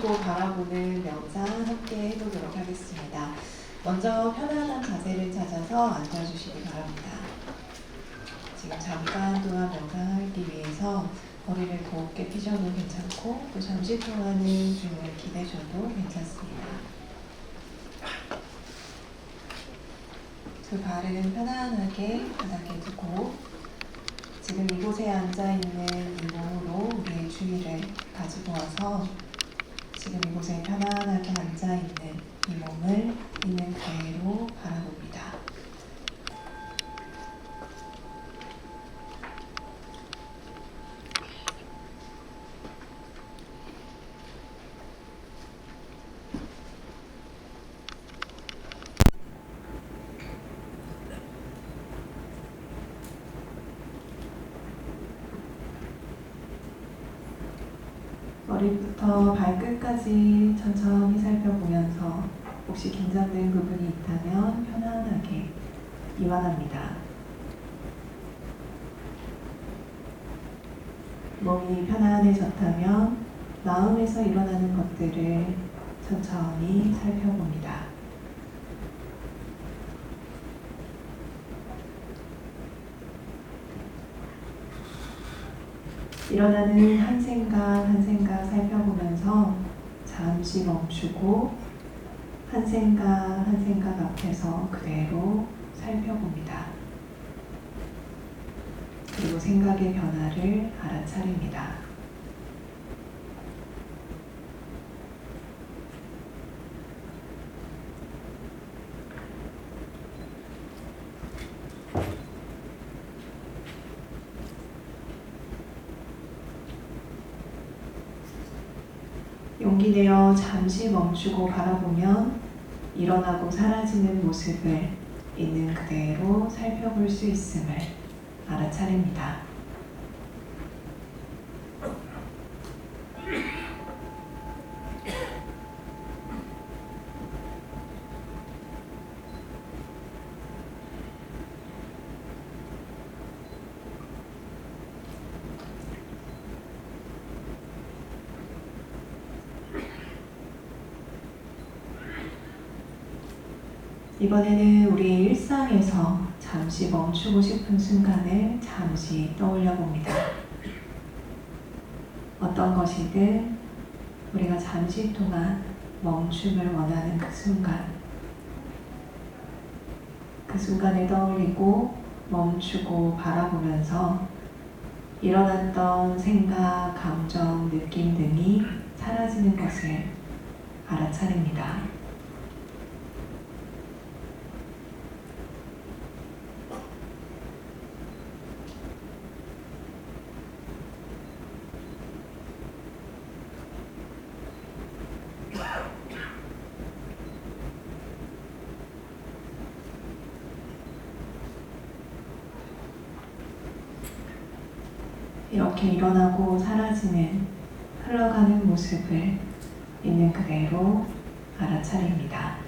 멈추고 바라보는 명상 함께 해보도록 하겠습니다. 먼저 편안한 자세를 찾아서 앉아주시기 바랍니다. 지금 잠깐 동안 명상하기 위해서 머리를 곱게 펴셔도 괜찮고 또 잠시 동안은 등을 기대셔도 괜찮습니다. 두 발은 편안하게 바닥에 두고 지금 이곳에 앉아있는 이 몸으로 우리의 주의를 가지고 와서 지금 이곳에 편안하게 앉아있는 이 몸을 있는 그대로 바라봅니다. 머리부터 발끝까지 천천히 살펴보면서 혹시 긴장된 부분이 있다면 편안하게 이완합니다. 몸이 편안해졌다면 마음에서 일어나는 것들을 천천히 살펴봅니다. 일어나는 한 생각 한 생각 살펴보면서 잠시 멈추고 한 생각 한 생각 앞에서 그대로 살펴봅니다. 그리고 생각의 변화를 알아차립니다. 용기 내어 잠시 멈추고 바라보면 일어나고 사라지는 모습을 있는 그대로 살펴볼 수 있음을 알아차립니다. 이번에는 우리 일상에서 잠시 멈추고 싶은 순간을 잠시 떠올려 봅니다. 어떤 것이든 우리가 잠시 동안 멈춤을 원하는 그 순간을 떠올리고 멈추고 바라보면서 일어났던 생각, 감정, 느낌 등이 사라지는 것을 알아차립니다. 이렇게 일어나고 사라지는 흘러가는 모습을 있는 그대로 알아차립니다.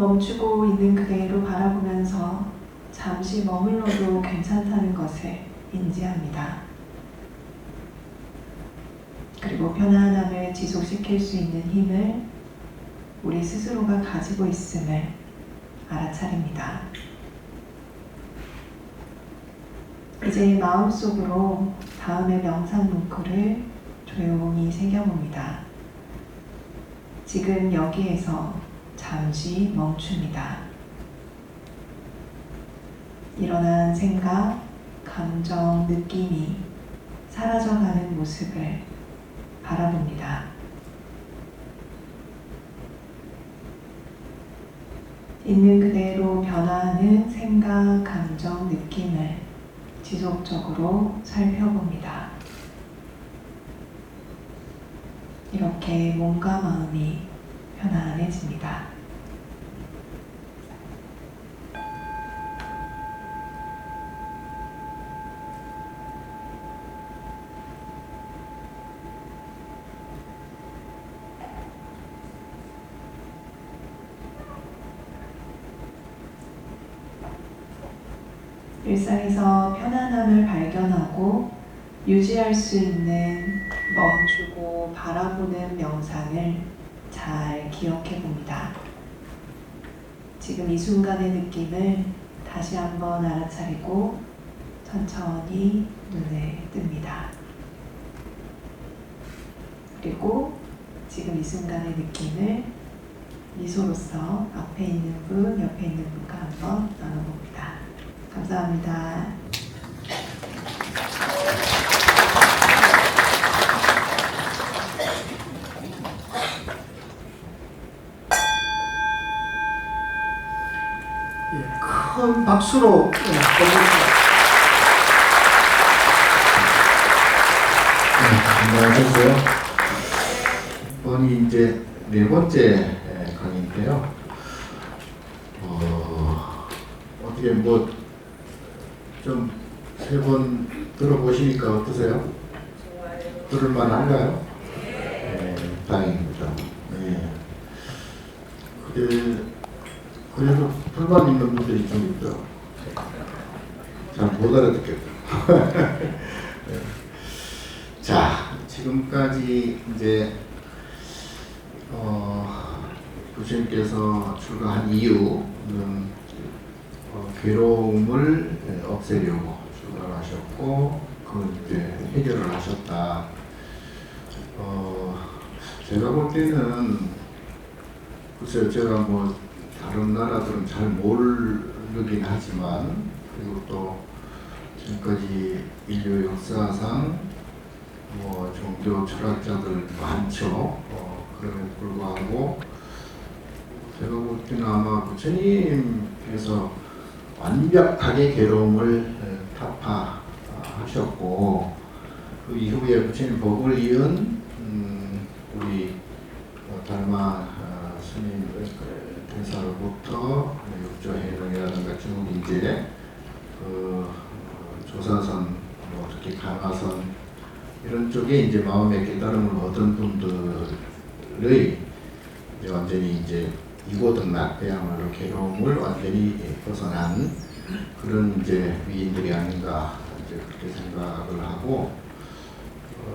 멈추고 있는 그대로 바라보면서 잠시 머물러도 괜찮다는 것을 인지합니다. 그리고 편안함을 지속시킬 수 있는 힘을 우리 스스로가 가지고 있음을 알아차립니다. 이제 마음속으로 다음의 명상 문구를 조용히 새겨봅니다. 지금 여기에서 잠시 멈춥니다. 일어난 생각, 감정, 느낌이 사라져가는 모습을 바라봅니다. 있는 그대로 변화하는 생각, 감정, 느낌을 지속적으로 살펴봅니다. 이렇게 몸과 마음이 편안해집니다. 일상에서 편안함을 발견하고 유지할 수 있는 멈추고 바라보는 명상을 잘 기억해 봅니다. 지금 이 순간의 느낌을 다시 한번 알아차리고 천천히 눈을 뜹니다. 그리고 지금 이 순간의 느낌을 미소로써 앞에 있는 분, 옆에 있는 분과 한번 나눠봅니다. 감사합니다. 큰 박수로 안녕하세요. 이번이 이제 네 번째 강의인데요. 어떻게 뭐 좀 세 번 들어보시니까 어떠세요? 들을만한가요? 네, 다행입니다. 네. 그래도 불만 있는 분들이 좀 있죠. 잘 못 알아듣겠다. 자, 지금까지 이제 교수님께서 출가한 이유는 괴로움을 없애려고 출가를 하셨고 그걸 이제 해결을 하셨다. 제가 볼 때는 글쎄요, 제가 뭐 다른 나라들은 잘 모르긴 하지만 그리고 또 지금까지 인류 역사상 뭐 종교 철학자들 많죠. 그럼에도 불구하고 제가 볼 때는 아마 부처님께서 완벽하게 괴로움을 타파하셨고 그 이후에 부처님 법을 이은 우리 달마 스님 대사로부터 육조해령이라든가 중국 이제 조사선, 뭐 특히 가마선 이런 쪽에 이제 마음의 깨달음을 얻은 분들의 이제 완전히 이제 이고등락배야말로 괴로움을 완전히 벗어난 그런 이제 위인들이 아닌가 이제 그렇게 생각을 하고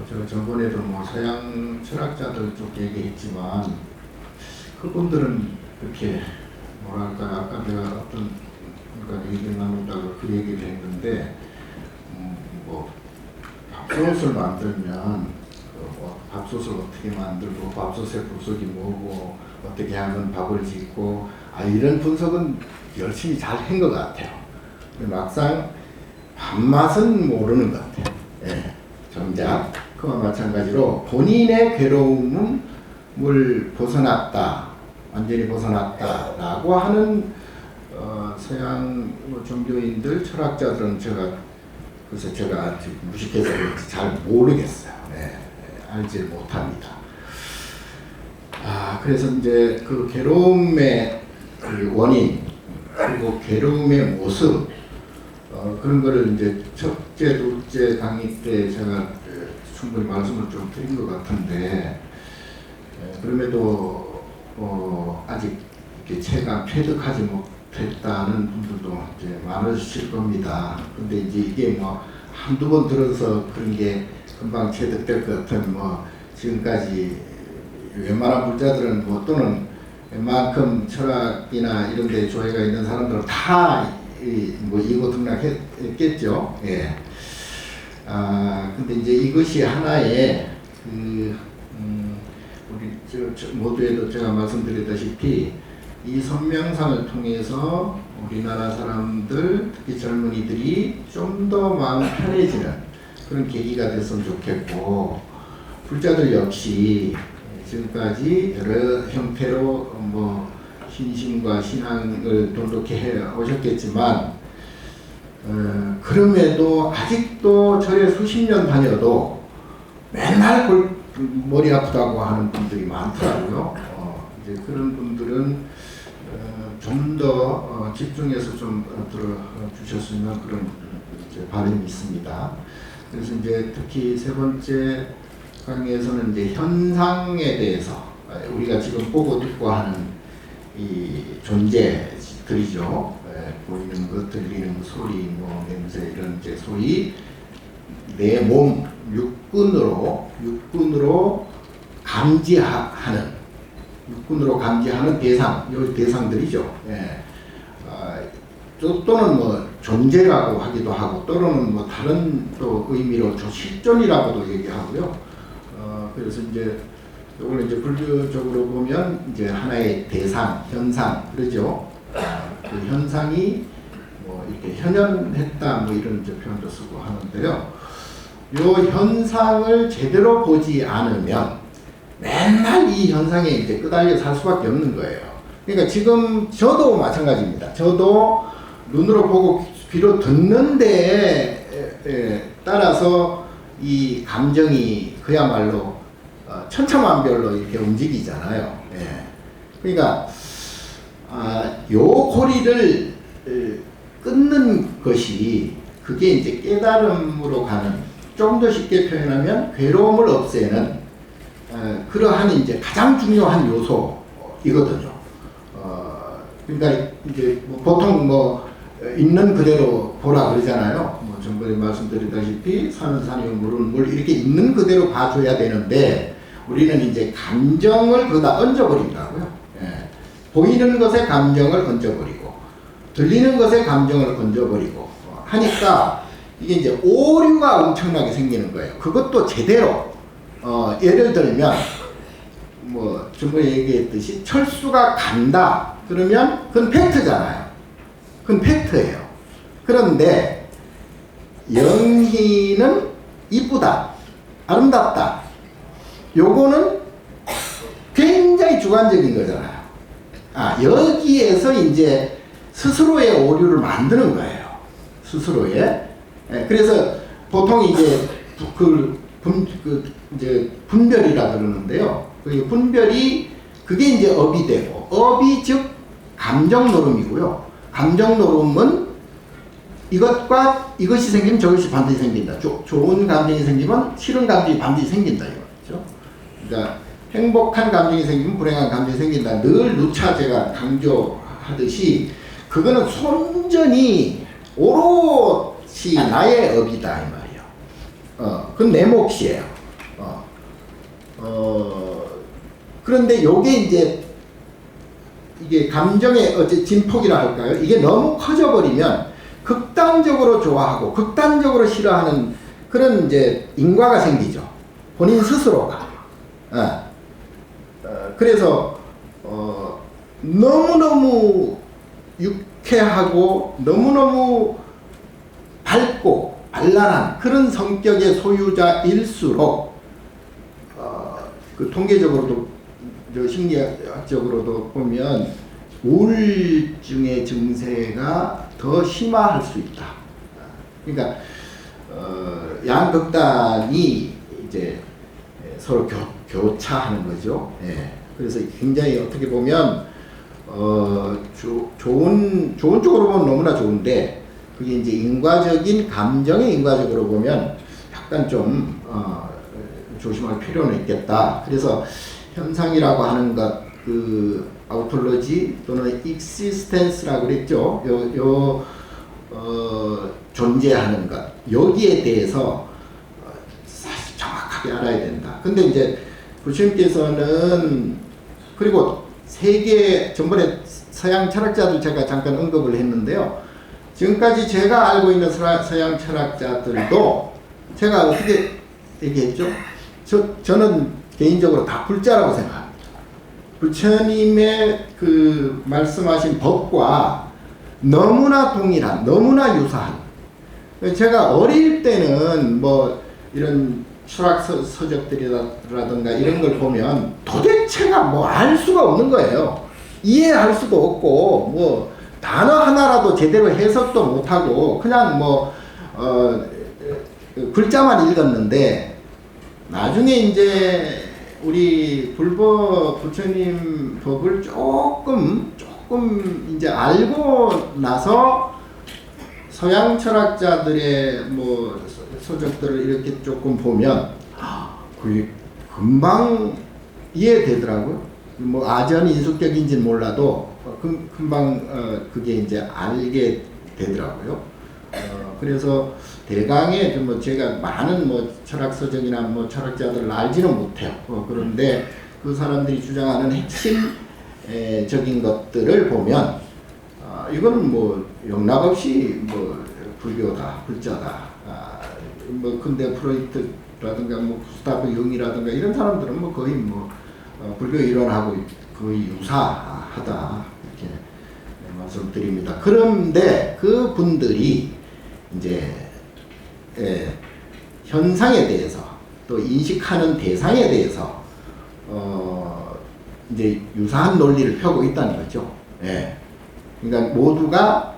제가 저번에도 뭐 서양 철학자들 쪽 얘기했지만 그분들은 그렇게 뭐랄까 아까 내가 어떤 그러니까 얘기를 나누다가 그 얘기를 했는데 뭐 밥솥을 만들면 뭐 밥솥을 어떻게 만들고 밥솥의 부속이 뭐고 어떻게 하면 밥을 짓고 이런 분석은 열심히 잘 한 것 같아요. 막상 밥맛은 모르는 것 같아요. 예, 정작 그와 마찬가지로 본인의 괴로움을 벗어났다, 완전히 벗어났다라고 하는 서양 종교인들, 철학자들은 그래서 제가 무식해서 잘 모르겠어요. 네, 알지 못합니다. 그래서 이제 그 괴로움의 원인 그리고 괴로움의 모습 그런 거를 이제 첫째, 둘째 강의 때 제가 충분히 말씀을 좀 드린 것 같은데 그럼에도 아직 이렇게 체감 쾌득하지 못했다는 분들도 이제 많으실 겁니다. 근데 이제 이게 뭐 한두 번 들어서 그런 게 금방 체득될 것 같은 뭐 지금까지 웬만한 불자들은 뭐 또는 웬만큼 철학이나 이런 데 조예가 있는 사람들은 다 뭐 이고 등락했겠죠. 예. 근데 이제 이것이 하나의 우리 모두에도 제가 말씀드렸다시피 이 선명상을 통해서 우리나라 사람들 특히 젊은이들이 좀 더 마음 편해지는 그런 계기가 됐으면 좋겠고 불자들 역시 지금까지 여러 형태로 뭐 신심과 신앙을 돈독히 해 오셨겠지만 그럼에도 아직도 절에 수십 년 다녀도 맨날 머리 아프다고 하는 분들이 많더라고요. 이제 그런 분들은 좀 더 집중해서 좀 들어주셨으면 그런 이제 바람이 있습니다. 그래서 이제 특히 세 번째 강의에서는 이제 현상에 대해서 우리가 지금 보고 듣고 하는 이 존재들이죠. 보이는 것, 들리는 것, 소리, 뭐 냄새 이런 이제 소위 내 몸 육군으로 감지하는 대상, 요 대상들이죠. 예. 또는 뭐 존재라고 하기도 하고 또는 뭐 다른 또 의미로 실존이라고도 얘기하고요. 그래서 이제 이걸 이제 분류적으로 보면 이제 하나의 대상, 현상 그러죠. 그 현상이 뭐 이렇게 현현했다 뭐 이런 이제 표현도 쓰고 하는데요. 요 현상을 제대로 보지 않으면 맨날 이 현상에 이제 끄달려 살 수밖에 없는 거예요. 그러니까 지금 저도 마찬가지입니다. 저도 눈으로 보고 귀로 듣는데 따라서 이 감정이 그야말로 천차만별로 이렇게 움직이잖아요. 예. 그러니까 요 고리를 끊는 것이 그게 이제 깨달음으로 가는, 좀 더 쉽게 표현하면 괴로움을 없애는 그러한 이제 가장 중요한 요소이거든요. 그러니까 이제 뭐 보통 뭐 있는 그대로 보라 그러잖아요. 뭐 전번에 말씀드렸다시피 산은 산이고 물은 물 이렇게 있는 그대로 봐줘야 되는데 우리는 이제 감정을 거기다 얹어버린다고요. 예. 보이는 것에 감정을 얹어버리고 들리는 것에 감정을 얹어버리고 하니까 이게 이제 오류가 엄청나게 생기는 거예요. 그것도 제대로 예를 들면 뭐 전번에 얘기했듯이 철수가 간다 그러면 그건 팩트잖아요. 그건 팩트예요. 그런데 영희는 이쁘다, 아름답다. 요거는 굉장히 주관적인 거잖아요. 여기에서 이제 스스로의 오류를 만드는 거예요. 스스로의. 그래서 보통 이제 이제 분별이라 그러는데요. 그 분별이 그게 이제 업이 되고, 업이 즉 감정 노름이고요. 감정 노름은 이것이 생기면 저것이 반드시 생긴다. 좋은 감정이 생기면 싫은 감정이 반드시 생긴다 이거죠. 그러니까 행복한 감정이 생기면 불행한 감정이 생긴다. 늘 누차 제가 강조하듯이 그거는 손전이 오롯이 나의 업이다 이 말이에요. 그건 내 몫이에요. 그런데 요게 이게 감정의 진폭이라 할까요? 이게 너무 커져버리면 극단적으로 좋아하고 극단적으로 싫어하는 그런 이제 인과가 생기죠. 본인 스스로가. 그래서 너무너무 유쾌하고 너무너무 밝고 발랄한 그런 성격의 소유자일수록 그 통계적으로도 심리학적으로도 보면 우울증의 증세가 더 심화할 수 있다. 그러니까 양극단이 이제 서로 교차하는 거죠. 예. 그래서 굉장히 어떻게 보면 좋은 쪽으로 보면 너무나 좋은데 그게 이제 인과적인 감정의 인과적으로 보면 약간 좀 조심할 필요는 있겠다. 그래서 현상이라고 하는 것, 그 아우톨로지 또는 익시스텐스라고 그랬죠. 존재하는 것 여기에 대해서 사실 정확하게 알아야 된다. 근데 이제 부처님께서는 그리고 세계 전번에 서양 철학자들 제가 잠깐 언급을 했는데요. 지금까지 제가 알고 있는 서양 철학자들도 제가 어떻게 얘기했죠? 저는 개인적으로 다 불자라고 생각합니다. 부처님의 그 말씀하신 법과 너무나 동일한, 너무나 유사한. 제가 어릴 때는 뭐 이런 철학 서적들이라든가 이런 걸 보면 도대체가 뭐 알 수가 없는 거예요. 이해할 수도 없고 뭐 단어 하나라도 제대로 해석도 못하고 그냥 뭐 글자만 읽었는데 나중에 이제 우리 불법 부처님 법을 조금 이제 알고 나서 서양 철학자들의 뭐 서적들을 이렇게 조금 보면 그게 금방 이해되더라고요. 뭐 아전 인수격인지는 몰라도 금방 그게 이제 알게 되더라고요. 그래서 대강의 뭐 제가 많은 뭐 철학 서적이나 뭐 철학자들을 알지는 못해요. 그런데 그 사람들이 주장하는 핵심적인 것들을 보면 이거는 뭐 영락없이 뭐 불교다, 불자다. 뭐 근데 프로이트라든가 뭐 구스타프 융이라든가 이런 사람들은 뭐 거의 뭐 불교 이론하고 거의 유사하다 이렇게 말씀드립니다. 그런데 그 분들이 이제 현상에 대해서 또 인식하는 대상에 대해서 이제 유사한 논리를 펴고 있다는 거죠. 예. 그러니까 모두가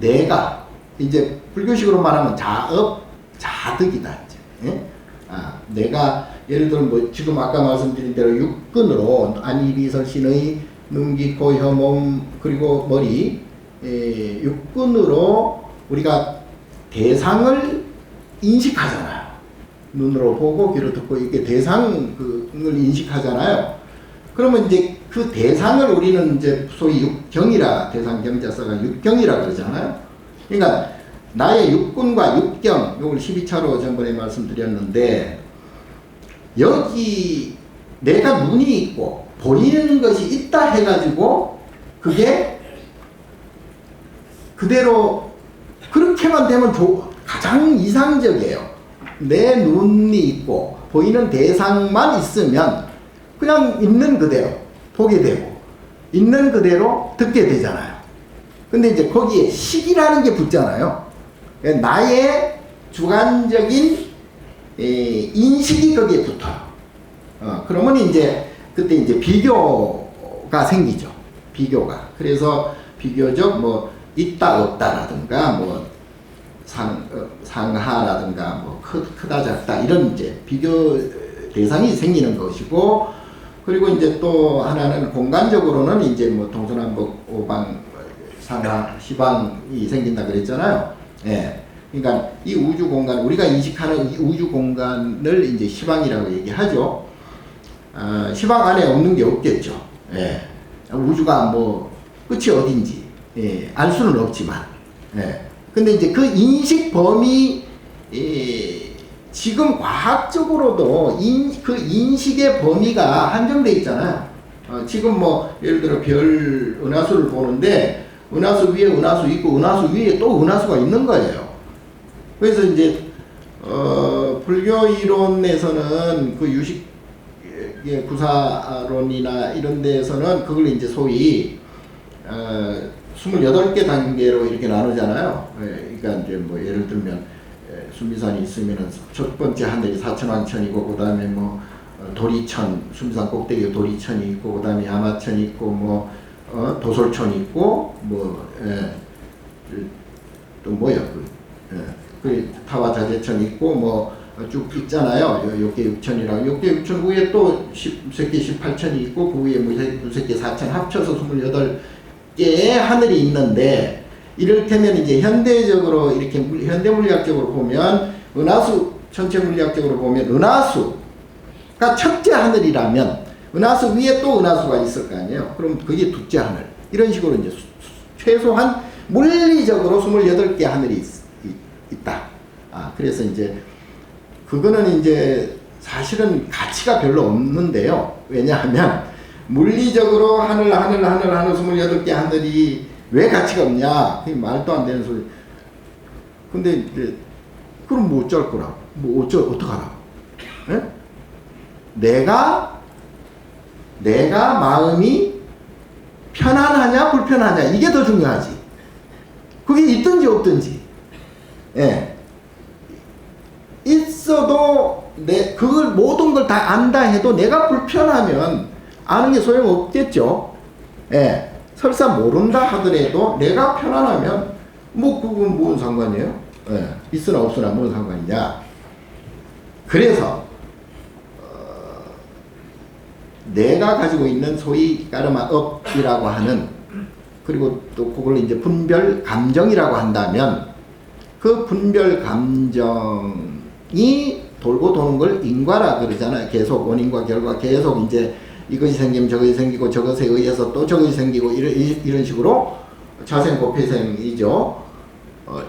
내가 이제 불교식으로 말하면 자업 자득이다 이제. 예? 내가 예를 들어 뭐 지금 아까 말씀드린 대로 육근으로 안이비설신의 눈, 귀, 코, 혀, 몸 그리고 머리 육근으로 우리가 대상을 인식하잖아요. 눈으로 보고 귀로 듣고 이게 대상을 인식하잖아요. 그러면 이제 그 대상을 우리는 이제 소위 육경이라 대상경자 써가 육경이라 그러잖아요. 그러니까 나의 육군과 육경 이걸 12차로 전번에 말씀드렸는데 여기 내가 눈이 있고 보이는 것이 있다 해가지고 그게 그대로 그렇게만 되면 가장 이상적이에요. 내 눈이 있고 보이는 대상만 있으면 그냥 있는 그대로 보게 되고 있는 그대로 듣게 되잖아요. 근데 이제 거기에 식이라는 게 붙잖아요. 나의 주관적인 인식이 거기에 붙어요. 그러면 이제 그때 이제 비교가 생기죠. 비교가. 그래서 비교적 뭐 있다 없다라든가 뭐 상하라든가 뭐 크다 작다 이런 이제 비교 대상이 생기는 것이고, 그리고 이제 또 하나는 공간적으로는 이제 뭐 동서남북 오방 상하 시방이 생긴다 그랬잖아요. 예. 그러니까 이 우주 공간, 우리가 인식하는 이 우주 공간을 이제 시방이라고 얘기하죠. 시방 안에 없는 게 없겠죠. 예. 우주가 뭐 끝이 어딘지 알 수는 없지만, 근데 이제 그 인식 범위, 지금 과학적으로도 그 인식의 범위가 한정돼 있잖아요. 지금 뭐 예를 들어 별 은하수를 보는데 은하수 위에 은하수 있고 은하수 위에 또 은하수가 있는 거예요. 그래서 이제 불교 이론에서는 그 유식 구사론이나 이런 데에서는 그걸 이제 소위 28개 단계로 이렇게 나누잖아요. 그러니까 이제 뭐 예를 들면 수미산이 있으면은 첫 번째 하늘이 사천왕천이고, 그 다음에 뭐 도리천, 수미산 꼭대기에 도리천이 있고, 그 다음에 야마천이 있고, 뭐 도솔천이 있고, 뭐 또 뭐야 그 타와자재천이 있고, 뭐 쭉 있잖아요. 욕계 6천이라고. 욕계 6천 위에 또 10개 18천이 있고, 그 위에 뭐 2개 4천 합쳐서 28개의 하늘이 있는데, 이를테면 이제 현대적으로 이렇게 현대 물리학적으로 보면 은하수, 전체 물리학적으로 보면 은하수가 첫째 하늘이라면 은하수 위에 또 은하수가 있을 거 아니에요. 그럼 그게 둘째 하늘. 이런 식으로 이제 최소한 물리적으로 28개 하늘이 있다. 그래서 이제 그거는 이제 사실은 가치가 별로 없는데요. 왜냐하면 물리적으로 하늘 28개 하늘이 왜 가치가 없냐? 그게 말도 안 되는 소리. 근데 이제 그럼 뭐 어쩔 거라고? 뭐 어떡하라고? 에? 내가 마음이 편안하냐 불편하냐 이게 더 중요하지. 그게 있든지 없든지. 예. 있어도 그걸 모든 걸 다 안다 해도 내가 불편하면 아는 게 소용없겠죠. 예. 설사 모른다 하더라도 내가 편안하면 뭐 그건 무슨 상관이에요? 있으나 없으나 무슨 상관이냐. 그래서 내가 가지고 있는 소위 까르마 업이라고 하는, 그리고 또 그걸 이제 분별 감정이라고 한다면 그 분별 감정이 돌고 도는 걸 인과라 그러잖아요. 계속 원인과 결과 계속 이제 이것이 생기면 저것이 생기고 저것에 의해서 또 저것이 생기고 이런 식으로 자생고 폐생이죠.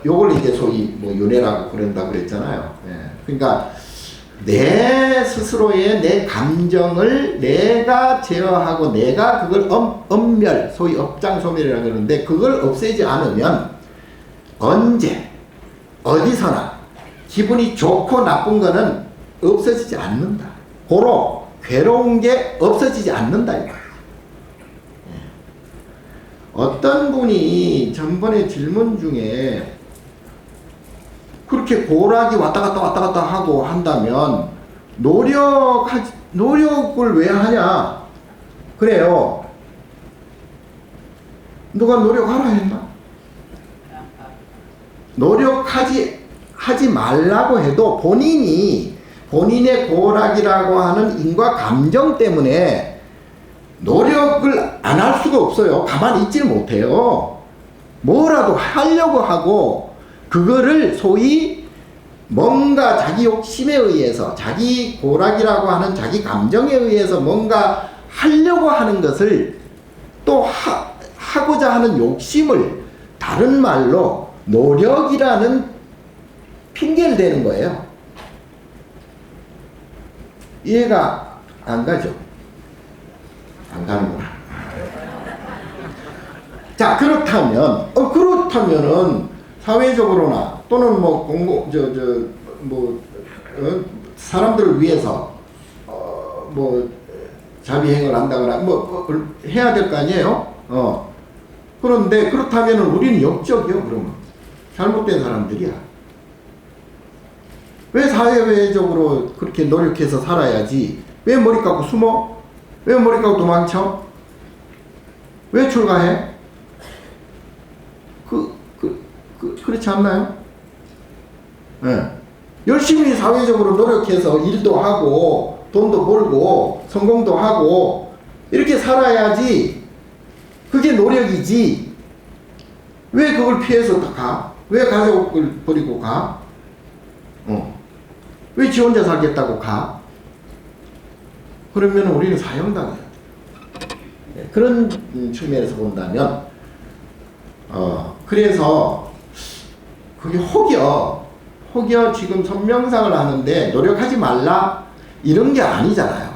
요걸 이제 소위 뭐 윤회라고 그런다 그랬잖아요. 예. 그러니까 내 스스로의 내 감정을 내가 제어하고 내가 그걸 엄멸, 소위 업장소멸이라고 그러는데 그걸 없애지 않으면 언제 어디서나 기분이 좋고 나쁜 거는 없어지지 않는다. 고로 괴로운 게 없어지지 않는다. 어떤 분이 전번에 질문 중에 그렇게 고락이 왔다 갔다 하고 한다면 노력을 왜 하냐? 그래요. 누가 노력하라 했나? 하지 말라고 해도 본인의 고락이라고 하는 인과 감정 때문에 노력을 안 할 수가 없어요. 가만히 있지를 못해요. 뭐라도 하려고 하고 그거를 소위 뭔가 자기 욕심에 의해서 자기 고락이라고 하는 자기 감정에 의해서 뭔가 하려고 하는 것을 또 하고자 하는 욕심을 다른 말로 노력이라는 핑계를 대는 거예요. 이해가 안 가죠? 안 가는구나. 자, 그렇다면은 사회적으로나 또는 뭐 사람들을 위해서 자비행을 한다거나 해야 될 거 아니에요? 그런데 그렇다면은 우리는 역적이요, 그러면. 잘못된 사람들이야. 왜 사회적으로 그렇게 노력해서 살아야지? 왜 머리 깎고 숨어? 왜 머리 깎고 도망쳐? 왜 출가해? 그렇지 않나요? 네. 열심히 사회적으로 노력해서 일도 하고 돈도 벌고 성공도 하고 이렇게 살아야지. 그게 노력이지. 왜 그걸 피해서 가? 왜 가족을 버리고 가? 왜 지 혼자 살겠다고 가? 그러면 우리는 사형당해야 돼. 그런 측면에서 본다면 그래서 그게 혹여 지금 선명상을 하는데 노력하지 말라 이런 게 아니잖아요.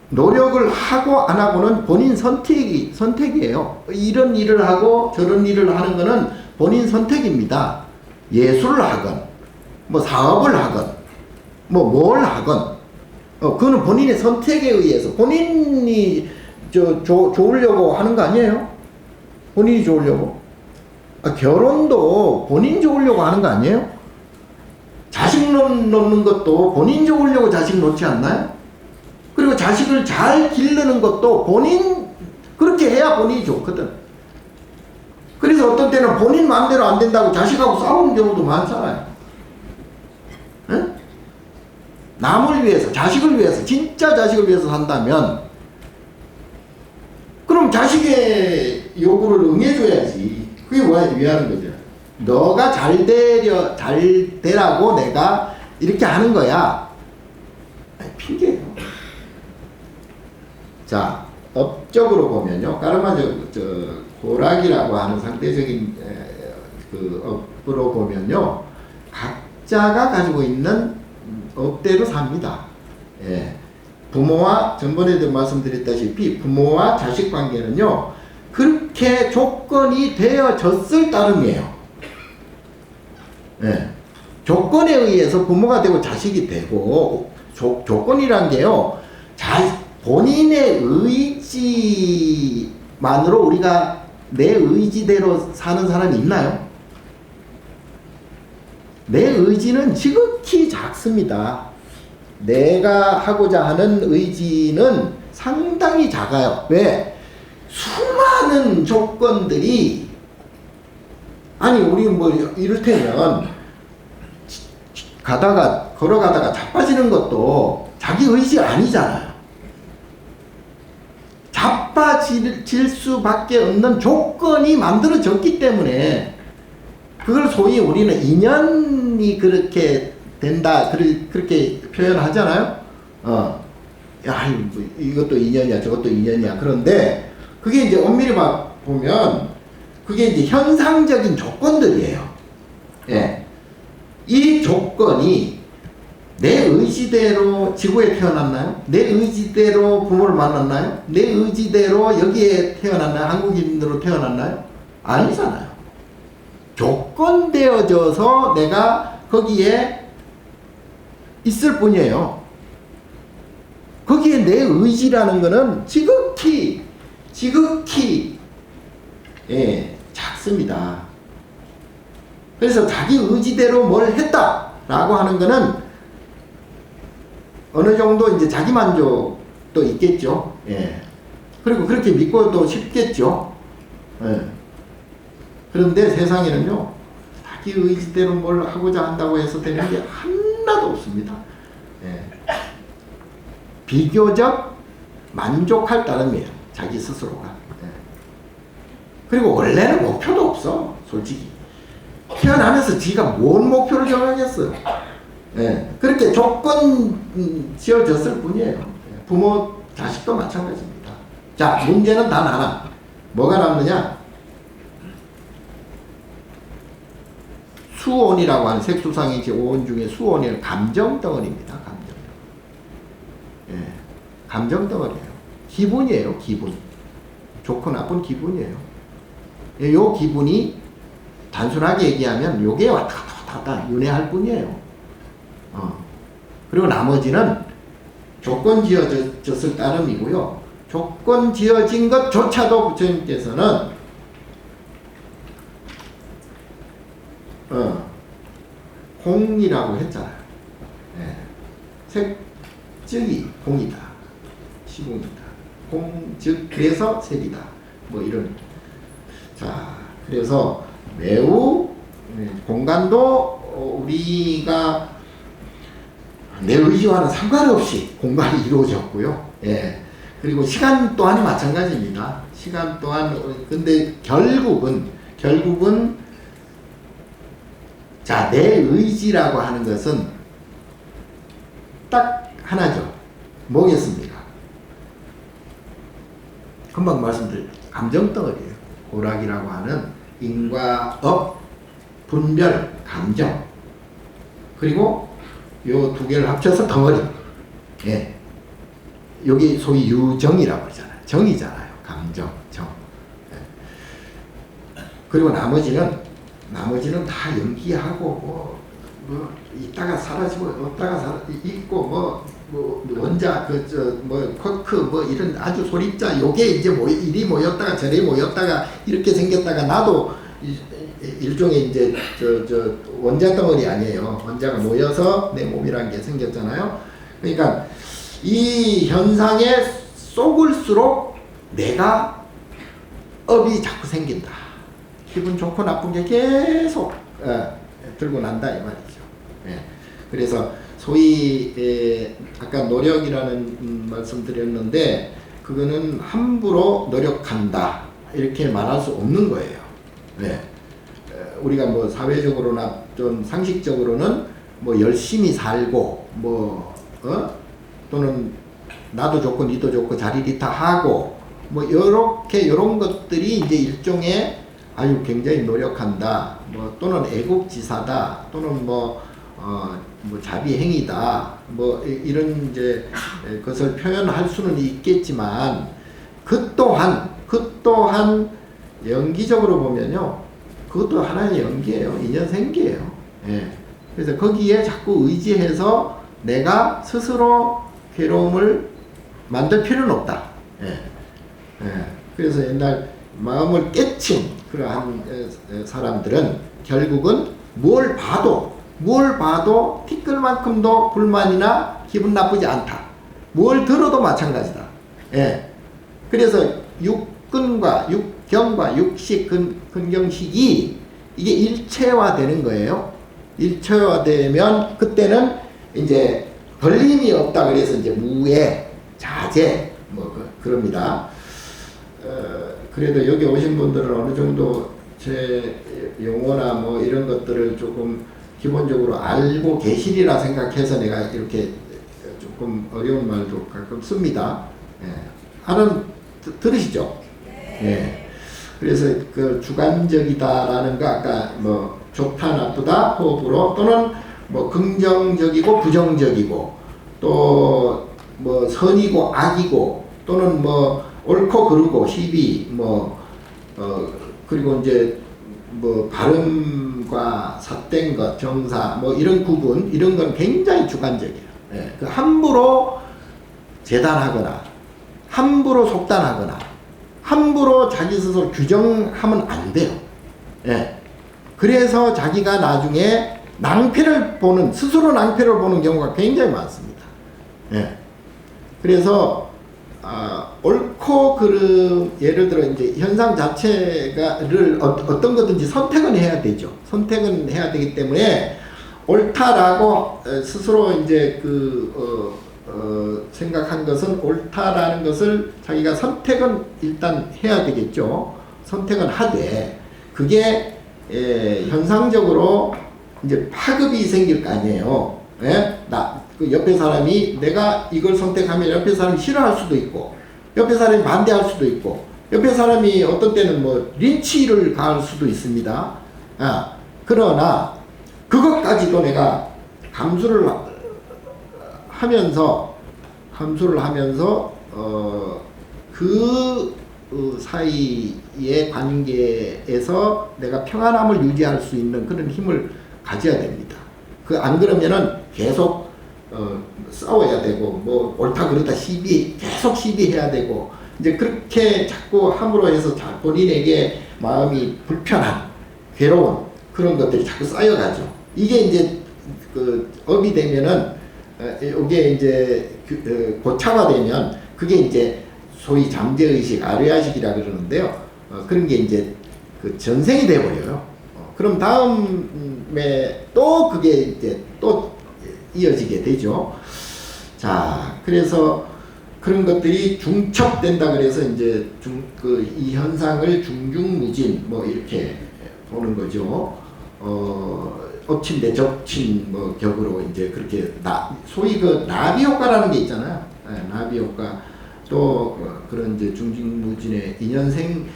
노력을 하고 안 하고는 본인 선택이에요. 이런 일을 하고 저런 일을 하는 거는 본인 선택입니다. 예술을 하건 뭐 사업을 하건 뭘 하건 그거는 본인의 선택에 의해서 본인이 좋으려고 하는 거 아니에요? 본인이 좋으려고. 결혼도 본인 좋으려고 하는 거 아니에요? 자식 놓는 것도 본인 좋으려고 자식 놓지 않나요? 그리고 자식을 잘 기르는 것도 그렇게 해야 본인이 좋거든. 그래서 어떤 때는 본인 마음대로 안 된다고 자식하고 싸우는 경우도 많잖아요. 응? 남을 위해서, 자식을 위해서, 진짜 자식을 위해서 산다면 그럼 자식의 요구를 응해줘야지. 그게 왜 하는 거죠? 너가 잘 되라고 내가 이렇게 하는 거야. 핑계예요. 자, 업적으로 보면요. 까르마 고락이라고 하는 상대적인 업으로 보면요. 각자가 가지고 있는 업대로 삽니다. 예. 부모와 전번에도 말씀드렸다시피 부모와 자식 관계는요. 그렇게 조건이 되어졌을 따름이에요. 예. 조건에 의해서 부모가 되고 자식이 되고 조건이란 게요. 본인의 의지만으로 우리가 내 의지대로 사는 사람이 있나요? 내 의지는 지극히 작습니다. 내가 하고자 하는 의지는 상당히 작아요. 왜? 수많은 조건들이 우리 이를테면 걸어가다가 자빠지는 것도 자기 의지 아니잖아요. 자빠질 수밖에 없는 조건이 만들어졌기 때문에 그걸 소위 우리는 인연이 그렇게 된다 그렇게 표현하잖아요. 야, 뭐 이것도 인연이야, 저것도 인연이야. 그런데 그게 이제 엄밀히 보면 그게 이제 현상적인 조건들이에요. 예. 이 조건이 내 의지대로 지구에 태어났나요? 내 의지대로 부모를 만났나요? 내 의지대로 여기에 태어났나요? 한국인으로 태어났나요? 아니잖아요. 조건되어져서 내가 거기에 있을 뿐이에요. 거기에 내 의지라는 거는 지극히 예, 작습니다. 그래서 자기 의지대로 뭘 했다라고 하는 거는 어느 정도 이제 자기 만족도 있겠죠. 예. 그리고 그렇게 믿고도 싶겠죠. 예. 그런데 세상에는요, 자기 의지대로 뭘 하고자 한다고 해서 되는 게 하나도 없습니다. 예. 비교적 만족할 따름이에요. 자기 스스로가. 예. 그리고 원래는 목표도 없어. 솔직히. 태어나면서 지가 뭔 목표를 정하겠어요. 예. 그렇게 조건 지어졌을 뿐이에요. 부모, 자식도 마찬가지입니다. 자, 문제는 단 하나. 뭐가 남느냐? 수온이라고 하는 색수상의 오온 중에 수온이 감정 덩어리입니다. 감정. 예. 감정 덩어리예요. 기분이에요. 기분. 좋고 나쁜 기분이에요. 예, 요 기분이 단순하게 얘기하면 요게 왔다 갔다 윤회할 뿐이에요. 그리고 나머지는 조건 지어졌을 따름이고요. 조건 지어진 것조차도 부처님께서는 공이라고 했잖아요. 예. 색즉이 공이다. 시공이다. 공, 즉, 그래서 색이다. 뭐 이런. 자, 그래서 매우 공간도 우리가 내 의지와는 상관없이 공간이 이루어졌고요. 예. 그리고 시간 또한 마찬가지입니다. 시간 또한, 근데 결국은, 자, 내 의지라고 하는 것은 딱 하나죠. 뭐겠습니까? 금방 말씀드린 감정덩어리예요. 고락이라고 하는 인과 업, 분별, 감정. 그리고 요 두 개를 합쳐서 덩어리. 예. 여기 소위 유정이라고 그러잖아요. 정이잖아요. 감정, 정. 예. 그리고 나머지는 다 연기하고 뭐 있다가 사라지고 있다가 있고 뭐 원자 쿼크 뭐 이런 아주 소립자 요게 이제 이리 모였다가 저리 모였다가 이렇게 생겼다가 나도 일종의 이제 저 원자 덩어리 아니에요. 원자가 모여서 내 몸이라는 게 생겼잖아요. 그러니까 이 현상에 쏙을수록 내가 업이 자꾸 생긴다. 기분 좋고 나쁜 게 계속 들고 난다 이 말이죠. 예. 그래서 소위 아까 노력이라는 말씀 드렸는데 그거는 함부로 노력한다 이렇게 말할 수 없는 거예요. 예. 우리가 뭐 사회적으로나 좀 상식적으로는 뭐 열심히 살고 또는 나도 좋고 니도 좋고 자리리타하고 뭐 요런 것들이 이제 일종의 아유 굉장히 노력한다 뭐 또는 애국지사다 또는 뭐 자비행위다 뭐 이런 이제 것을 표현할 수는 있겠지만 그 또한 연기적으로 보면요 그것도 하나의 연기예요. 인연생기예요. 예. 그래서 거기에 자꾸 의지해서 내가 스스로 괴로움을 만들 필요는 없다. 예. 예. 그래서 옛날 마음을 깨친 그러한 사람들은 결국은 뭘 봐도 티끌만큼도 불만이나 기분 나쁘지 않다. 뭘 들어도 마찬가지다. 예. 그래서 육근과 육경과 육식, 근경식이 이게 일체화되는 거예요. 일체화되면 그때는 이제 걸림이 없다. 그래서 이제 무예, 자제 그럽니다. 그래도 여기 오신 분들은 어느 정도 제 용어나 뭐 이런 것들을 조금 기본적으로 알고 계시리라 생각해서 내가 이렇게 좀 조금 어려운 말도 가끔 씁니다. 들으시죠? 예. 그래서 그 주관적이다라는 거 아까 뭐 좋다 나쁘다 호흡으로 또는 뭐 긍정적이고 부정적이고 또 뭐 선이고 악이고 또는 뭐 옳고 그르고 시비 그리고 이제 뭐 발음과 삿된 것 정사 뭐 이런 구분 이런 건 굉장히 주관적이에요. 예. 그 함부로 재단하거나 함부로 속단하거나 함부로 자기 스스로 규정하면 안 돼요. 예. 그래서 자기가 나중에 스스로 낭패를 보는 경우가 굉장히 많습니다. 예. 그래서, 옳고 그름, 예를 들어 이제 현상 자체를 어떤 거든지 선택은 해야 되죠. 선택은 해야 되기 때문에 옳다라고 스스로 이제 생각한 것은 옳다라는 것을 자기가 선택은 일단 해야 되겠죠. 선택은 하되 그게 현상적으로 이제 파급이 생길 거 아니에요. 예? 그 옆에 사람이 내가 이걸 선택하면 옆에 사람이 싫어할 수도 있고 옆에 사람이 반대할 수도 있고 옆에 사람이 어떤 때는 뭐 린치를 가할 수도 있습니다. 그러나 그것까지도 내가 감수를 하면서 그 사이의 관계에서 내가 평안함을 유지할 수 있는 그런 힘을 가져야 됩니다. 안 그러면은 계속 싸워야 되고 뭐 옳다 그르다 계속 시비해야 되고 이제 그렇게 자꾸 함으로 해서 본인에게 마음이 불편한 괴로운 그런 것들이 자꾸 쌓여가죠. 이게 이제 업이 되면은 이게 이제 고차화되면 그게 이제 소위 잠재의식, 아르야식이라 그러는데요. 그런 게 이제 전생이 돼버려요. 그럼 다음에 또 그게 이제 또 이어지게 되죠. 자, 그래서 그런 것들이 중첩된다 그래서 이제 이 현상을 중중무진 뭐 이렇게 보는 거죠. 엎친 대 접친 뭐 격으로 이제 그렇게 소위 나비 효과라는 게 있잖아요. 나비 효과 또 그런 이제 중중무진의 인연생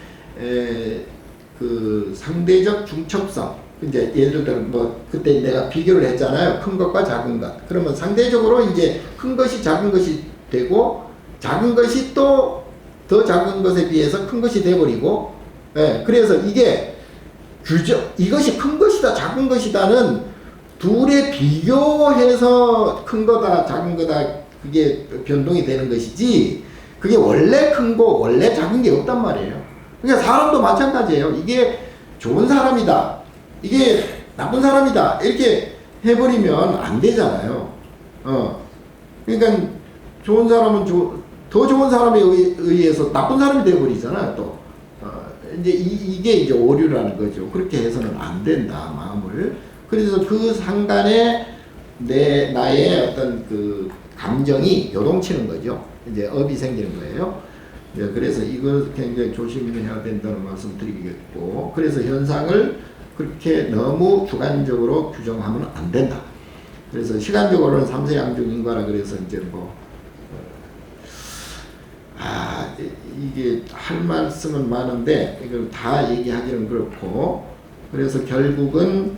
상대적 중첩성. 이제 예를 들어 뭐 그때 내가 비교를 했잖아요. 큰 것과 작은 것. 그러면 상대적으로 이제 큰 것이 작은 것이 되고 작은 것이 또 더 작은 것에 비해서 큰 것이 돼버리고. 그래서 이게 이것이 큰 것이다 작은 것이다는 둘의 비교해서 큰 거다 작은 거다 그게 변동이 되는 것이지 그게 원래 큰 거 원래 작은 게 없단 말이에요. 그러니까 사람도 마찬가지예요. 이게 좋은 사람이다 이게 나쁜 사람이다 이렇게 해버리면 안 되잖아요. 그러니까 좋은 사람은 더 좋은 사람에 의해서 나쁜 사람이 되어버리잖아요. 또 이제 이게 이제 오류라는 거죠. 그렇게 해서는 안 된다 마음을. 그래서 그 상간에 나의 어떤 그 감정이 요동치는 거죠. 이제 업이 생기는 거예요. 그래서 이거 굉장히 조심해야 된다는 말씀 드리겠고, 그래서 현상을 그렇게 너무 주관적으로 규정하면 안 된다. 그래서 시간적으로는 삼세양중인과라 그래서 이제 이게 할 말씀은 많은데 이걸 다 얘기하기는 그렇고, 그래서 결국은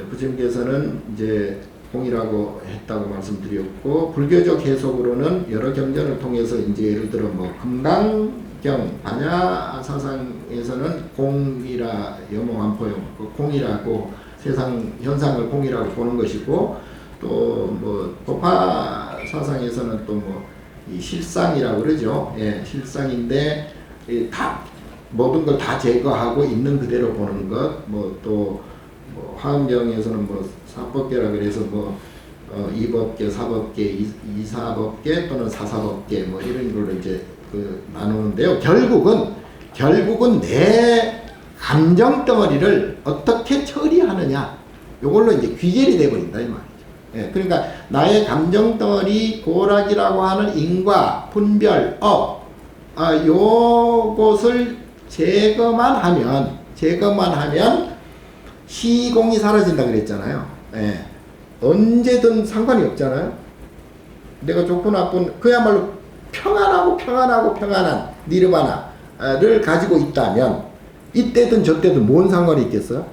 부처님께서는 이제 공이라고 했다고 말씀드렸고, 불교적 해석으로는 여러 경전을 통해서 이제 예를 들어 금강경 반야 사상에서는 공이라 여몽안포용 공이라고 세상 현상을 공이라고 보는 것이고, 또 법화 사상에서는 또 이 실상이라고 그러죠. 실상인데 다 모든 걸 다 제거하고 있는 그대로 보는 것. 또 화엄경에서는 사법계라 그래서 이법계, 사법계, 이사법계 또는 사사법계 이런 걸로 이제 나누는데요. 결국은 내 감정 덩어리를 어떻게 처리하느냐, 요걸로 이제 귀결이 돼버린다 이 말이죠. 그러니까 나의 감정 덩어리 고락이라고 하는 인과, 분별, 업, 요것을 제거만 하면 시공이 사라진다 그랬잖아요. 언제든 상관이 없잖아요. 내가 좋고 나쁜 그야말로 평안한 니르바나를 가지고 있다면 이때든 저때든 뭔 상관이 있겠어요?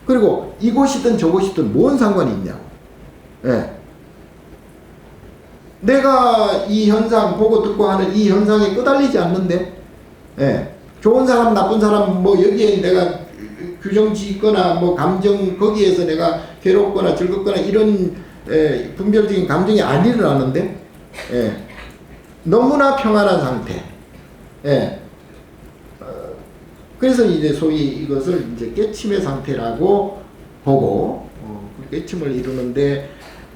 그리고 이곳이든 저곳이든 뭔 상관이 있냐고. 예. 내가 이 현상 보고 듣고 하는 이 현상에 끄달리지 않는데, 예. 좋은 사람 나쁜 사람 뭐 여기에 내가 규정 짓거나 뭐 감정 거기에서 내가 괴롭거나 즐겁거나 이런 분별적인 감정이 안 일어나는데, 예. 너무나 평안한 상태. 예. 그래서 이제 소위 이것을 이제 깨침의 상태라고 보고, 그 깨침을 이루는데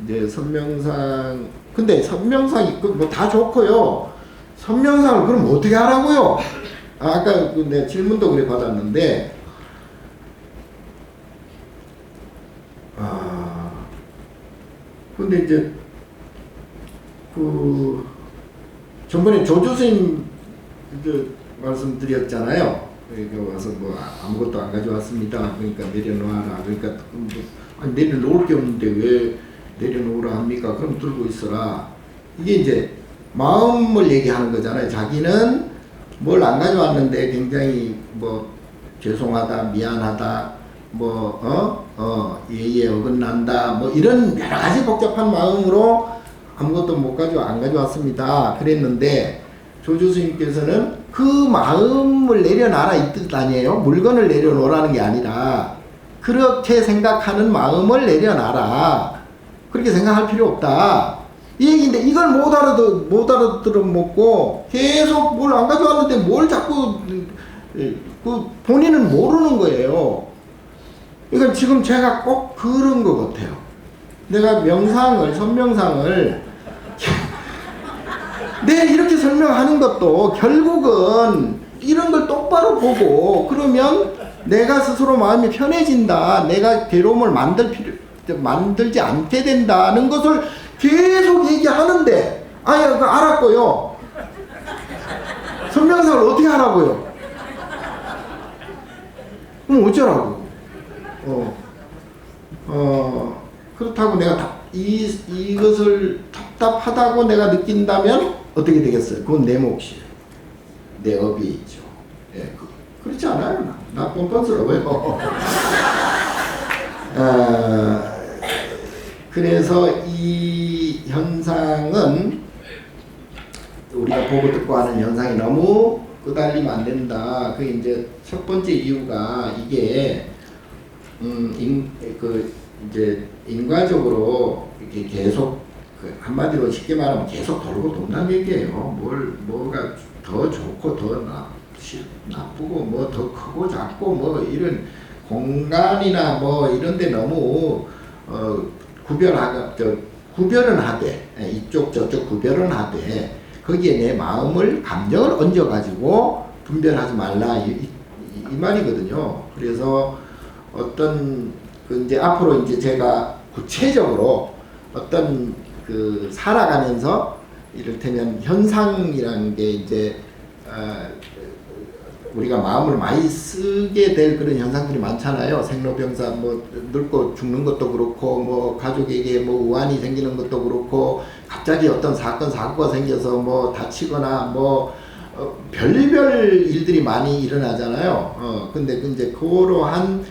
이제 선명상, 근데 선명상이 뭐 다 좋고요. 선명상을 그럼 어떻게 하라고요? 아까 내 질문도 그래 받았는데, 근데 이제 전번에 조조스님 말씀드렸잖아요. 그러니까 와서 뭐 아무것도 안 가져왔습니다. 그러니까 내려놓아라. 그러니까 아니, 내려놓을 게 없는데 왜 내려놓으라 합니까? 그럼 들고 있어라. 이게 이제 마음을 얘기하는 거잖아요. 자기는 뭘 안 가져왔는데 굉장히 뭐 죄송하다, 미안하다, 예의에 어긋난다, 뭐 이런 여러 가지 복잡한 마음으로 아무것도 안 가져왔습니다. 그랬는데 조주스님께서는 그 마음을 내려놔라 이 뜻 아니에요. 물건을 내려놓으라는 게 아니라 그렇게 생각하는 마음을 내려놔라. 그렇게 생각할 필요 없다. 이 얘기인데 이걸 못 알아들어 먹고 계속 뭘 안 가져왔는데 뭘 자꾸 본인은 모르는 거예요. 그러니까 지금 제가 꼭 그런 것 같아요. 내가 선명상을 이렇게 설명하는 것도 결국은 이런 걸 똑바로 보고 그러면 내가 스스로 마음이 편해진다. 내가 괴로움을 만들지 않게 된다는 것을 계속 얘기하는데 그거 알았고요. 선명상을 어떻게 하라고요? 그럼 어쩌라고? 그렇다고 내가 이것을 답답하다고 내가 느낀다면 어떻게 되겠어요? 그건 내 몫이에요. 내 업이죠. 예, 그렇지 않아요. 나 뻔뻔스러워요. 그래서 이 현상은 우리가 보고 듣고 하는 현상이 너무 끄달리면 안 된다. 그게 이제 첫 번째 이유가 이게 이제 인과적으로 이렇게 계속 한마디로 쉽게 말하면 계속 돌고 돈다는 얘기예요. 뭐가 더 좋고 더 나쁘고 뭐 더 크고 작고 뭐 이런 공간이나 뭐 이런데 너무 구별은 하되 이쪽 저쪽 구별은 하되 거기에 내 마음을 감정을 얹어가지고 분별하지 말라 이 말이거든요. 그래서 이제 앞으로 이제 제가 구체적으로 어떤 살아가면서 이를테면 현상이라는 게 이제 우리가 마음을 많이 쓰게 될 그런 현상들이 많잖아요. 생로병사 늙고 죽는 것도 그렇고 가족에게 우환이 생기는 것도 그렇고 갑자기 어떤 사고가 생겨서 다치거나 별별 일들이 많이 일어나잖아요. 근데 이제 그러한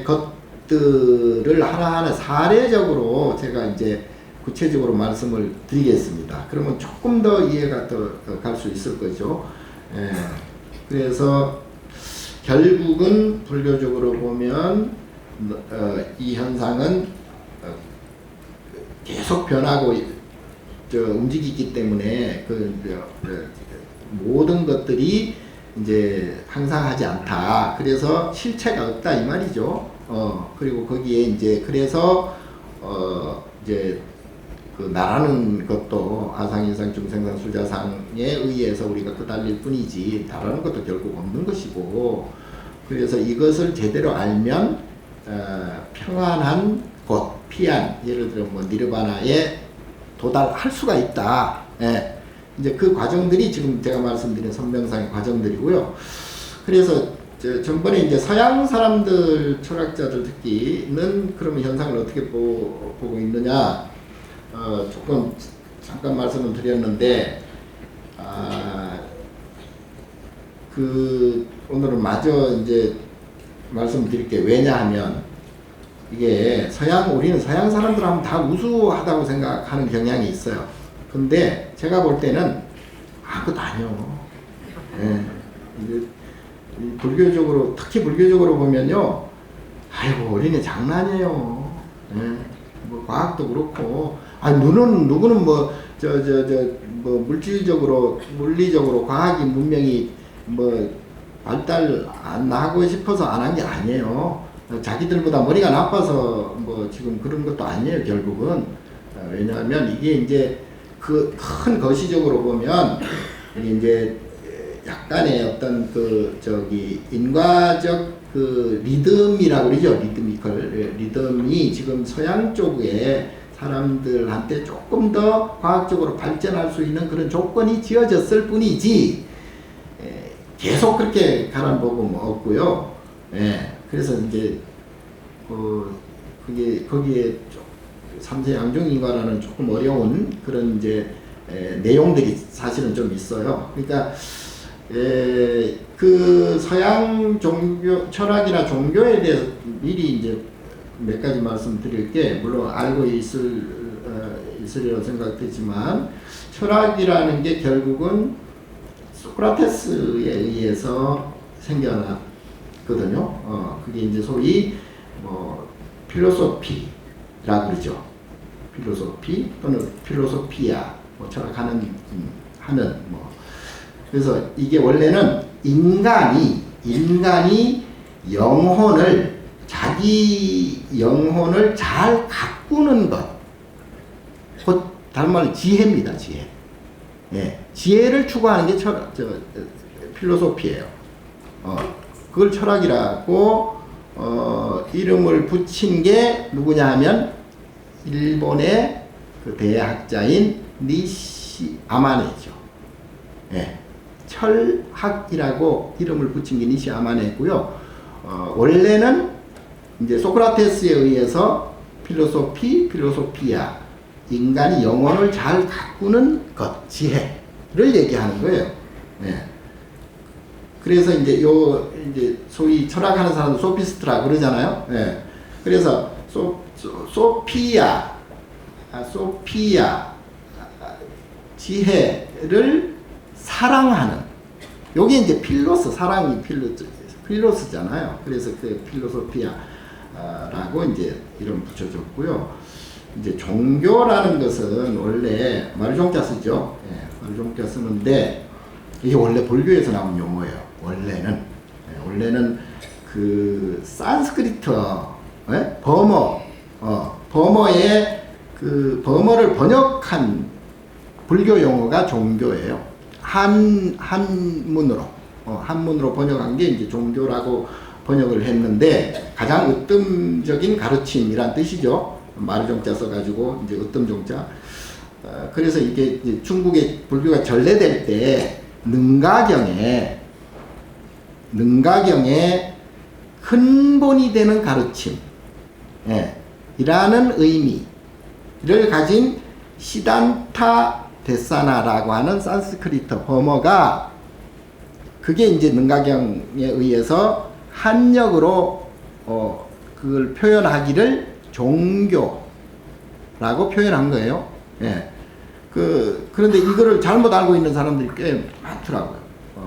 것들을 하나하나 사례적으로 제가 이제 구체적으로 말씀을 드리겠습니다. 그러면 조금 더 이해가 더 갈 수 있을 거죠. 그래서 결국은 불교적으로 보면 이 현상은 계속 변하고 움직이기 때문에 모든 것들이 이제 항상 하지 않다. 그래서 실체가 없다 이 말이죠. 그리고 거기에 이제 그래서 이제 나라는 것도 아상인상 중생상 수자상에 의해서 우리가 끄달릴 뿐이지 다라는 것도 결국 없는 것이고, 그래서 이것을 제대로 알면 평안한 곳, 피안, 예를 들어 니르바나에 도달할 수가 있다. 이제 그 과정들이 지금 제가 말씀드린 선명상의 과정들이고요. 그래서 전번에 이제 서양 사람들 철학자들 듣기는 그러면 현상을 어떻게 보고 있느냐, 조금 잠깐 말씀을 드렸는데 오늘은 마저 이제 말씀드릴게요. 왜냐하면 이게 우리는 서양 사람들 하면 다 우수하다고 생각하는 경향이 있어요. 근데 제가 볼 때는 아무것도 아니요. 예. 이제 불교적으로, 특히 불교적으로 보면요. 아이고, 어린애 장난이에요. 예. 뭐, 과학도 그렇고. 누구는 뭐, 물리적으로, 과학이 문명이 뭐, 발달 안 하고 싶어서 안 한 게 아니에요. 자기들보다 머리가 나빠서 뭐, 지금 그런 것도 아니에요, 결국은. 왜냐하면 이게 이제 그 큰 거시적으로 보면, 이제 약간의 어떤 인과적 리듬이라고 그러죠. 리듬이 지금 서양 쪽에 사람들한테 조금 더 과학적으로 발전할 수 있는 그런 조건이 지어졌을 뿐이지, 계속 그렇게 가는 법은 없고요. 예. 그래서 이제, 거기에 삼세 양중인과라는 조금 어려운 그런 이제, 내용들이 사실은 좀 있어요. 그러니까, 그 서양 종교, 철학이나 종교에 대해서 미리 이제 몇 가지 말씀드릴 게, 물론 알고 있으리라고 생각되지만, 철학이라는 게 결국은 소크라테스에 의해서 생겨났거든요. 그게 이제 소위 뭐 필로소피라고 그러죠. 필로소피 또는 필로소피아, 뭐 철학하는 하는 뭐. 그래서 이게 원래는 인간이 자기 영혼을 잘 가꾸는 것, 곧 다른 말로 지혜입니다. 지혜. 예, 지혜를 추구하는 게 필로소피예요. 그걸 철학이라고 이름을 붙인 게 누구냐 하면 일본의 그 대학자인 니시 아마네죠. 예, 철학이라고 이름을 붙인 게 니시 아마네고요. 원래는 이제 소크라테스에 의해서 필로소피아, 인간이 영혼을 잘 가꾸는 것, 지혜를 얘기하는 거예요. 예. 그래서 이제 이제 소위 철학하는 사람들 소피스트라 그러잖아요. 예. 그래서 소피아, 지혜를 사랑하는. 요게 이제 사랑이 필로스잖아요. 그래서 그 필로소피아라고 이제 이름 붙여줬고요. 이제 종교라는 것은 원래 말종자 쓰죠. 예, 말종자 쓰는데 이게 원래 불교에서 나온 용어예요. 원래는 그 산스크리트 버머의 그 버머를 번역한 불교 용어가 종교예요. 한문으로 번역한 게 이제 종교라고 번역을 했는데, 가장 으뜸적인 가르침이란 뜻이죠. 말종자 써가지고 이제 으뜸종자. 그래서 이게 이제 중국의 불교가 전래될 때 능가경에 근본이 되는 가르침, 이라는 의미를 가진 시단타 데사나라고 하는 산스크리트 버머가, 그게 이제 능가경에 의해서 한역으로 그걸 표현하기를 종교라고 표현한 거예요. 예. 그런데 이거를 잘못 알고 있는 사람들이 꽤 많더라고요.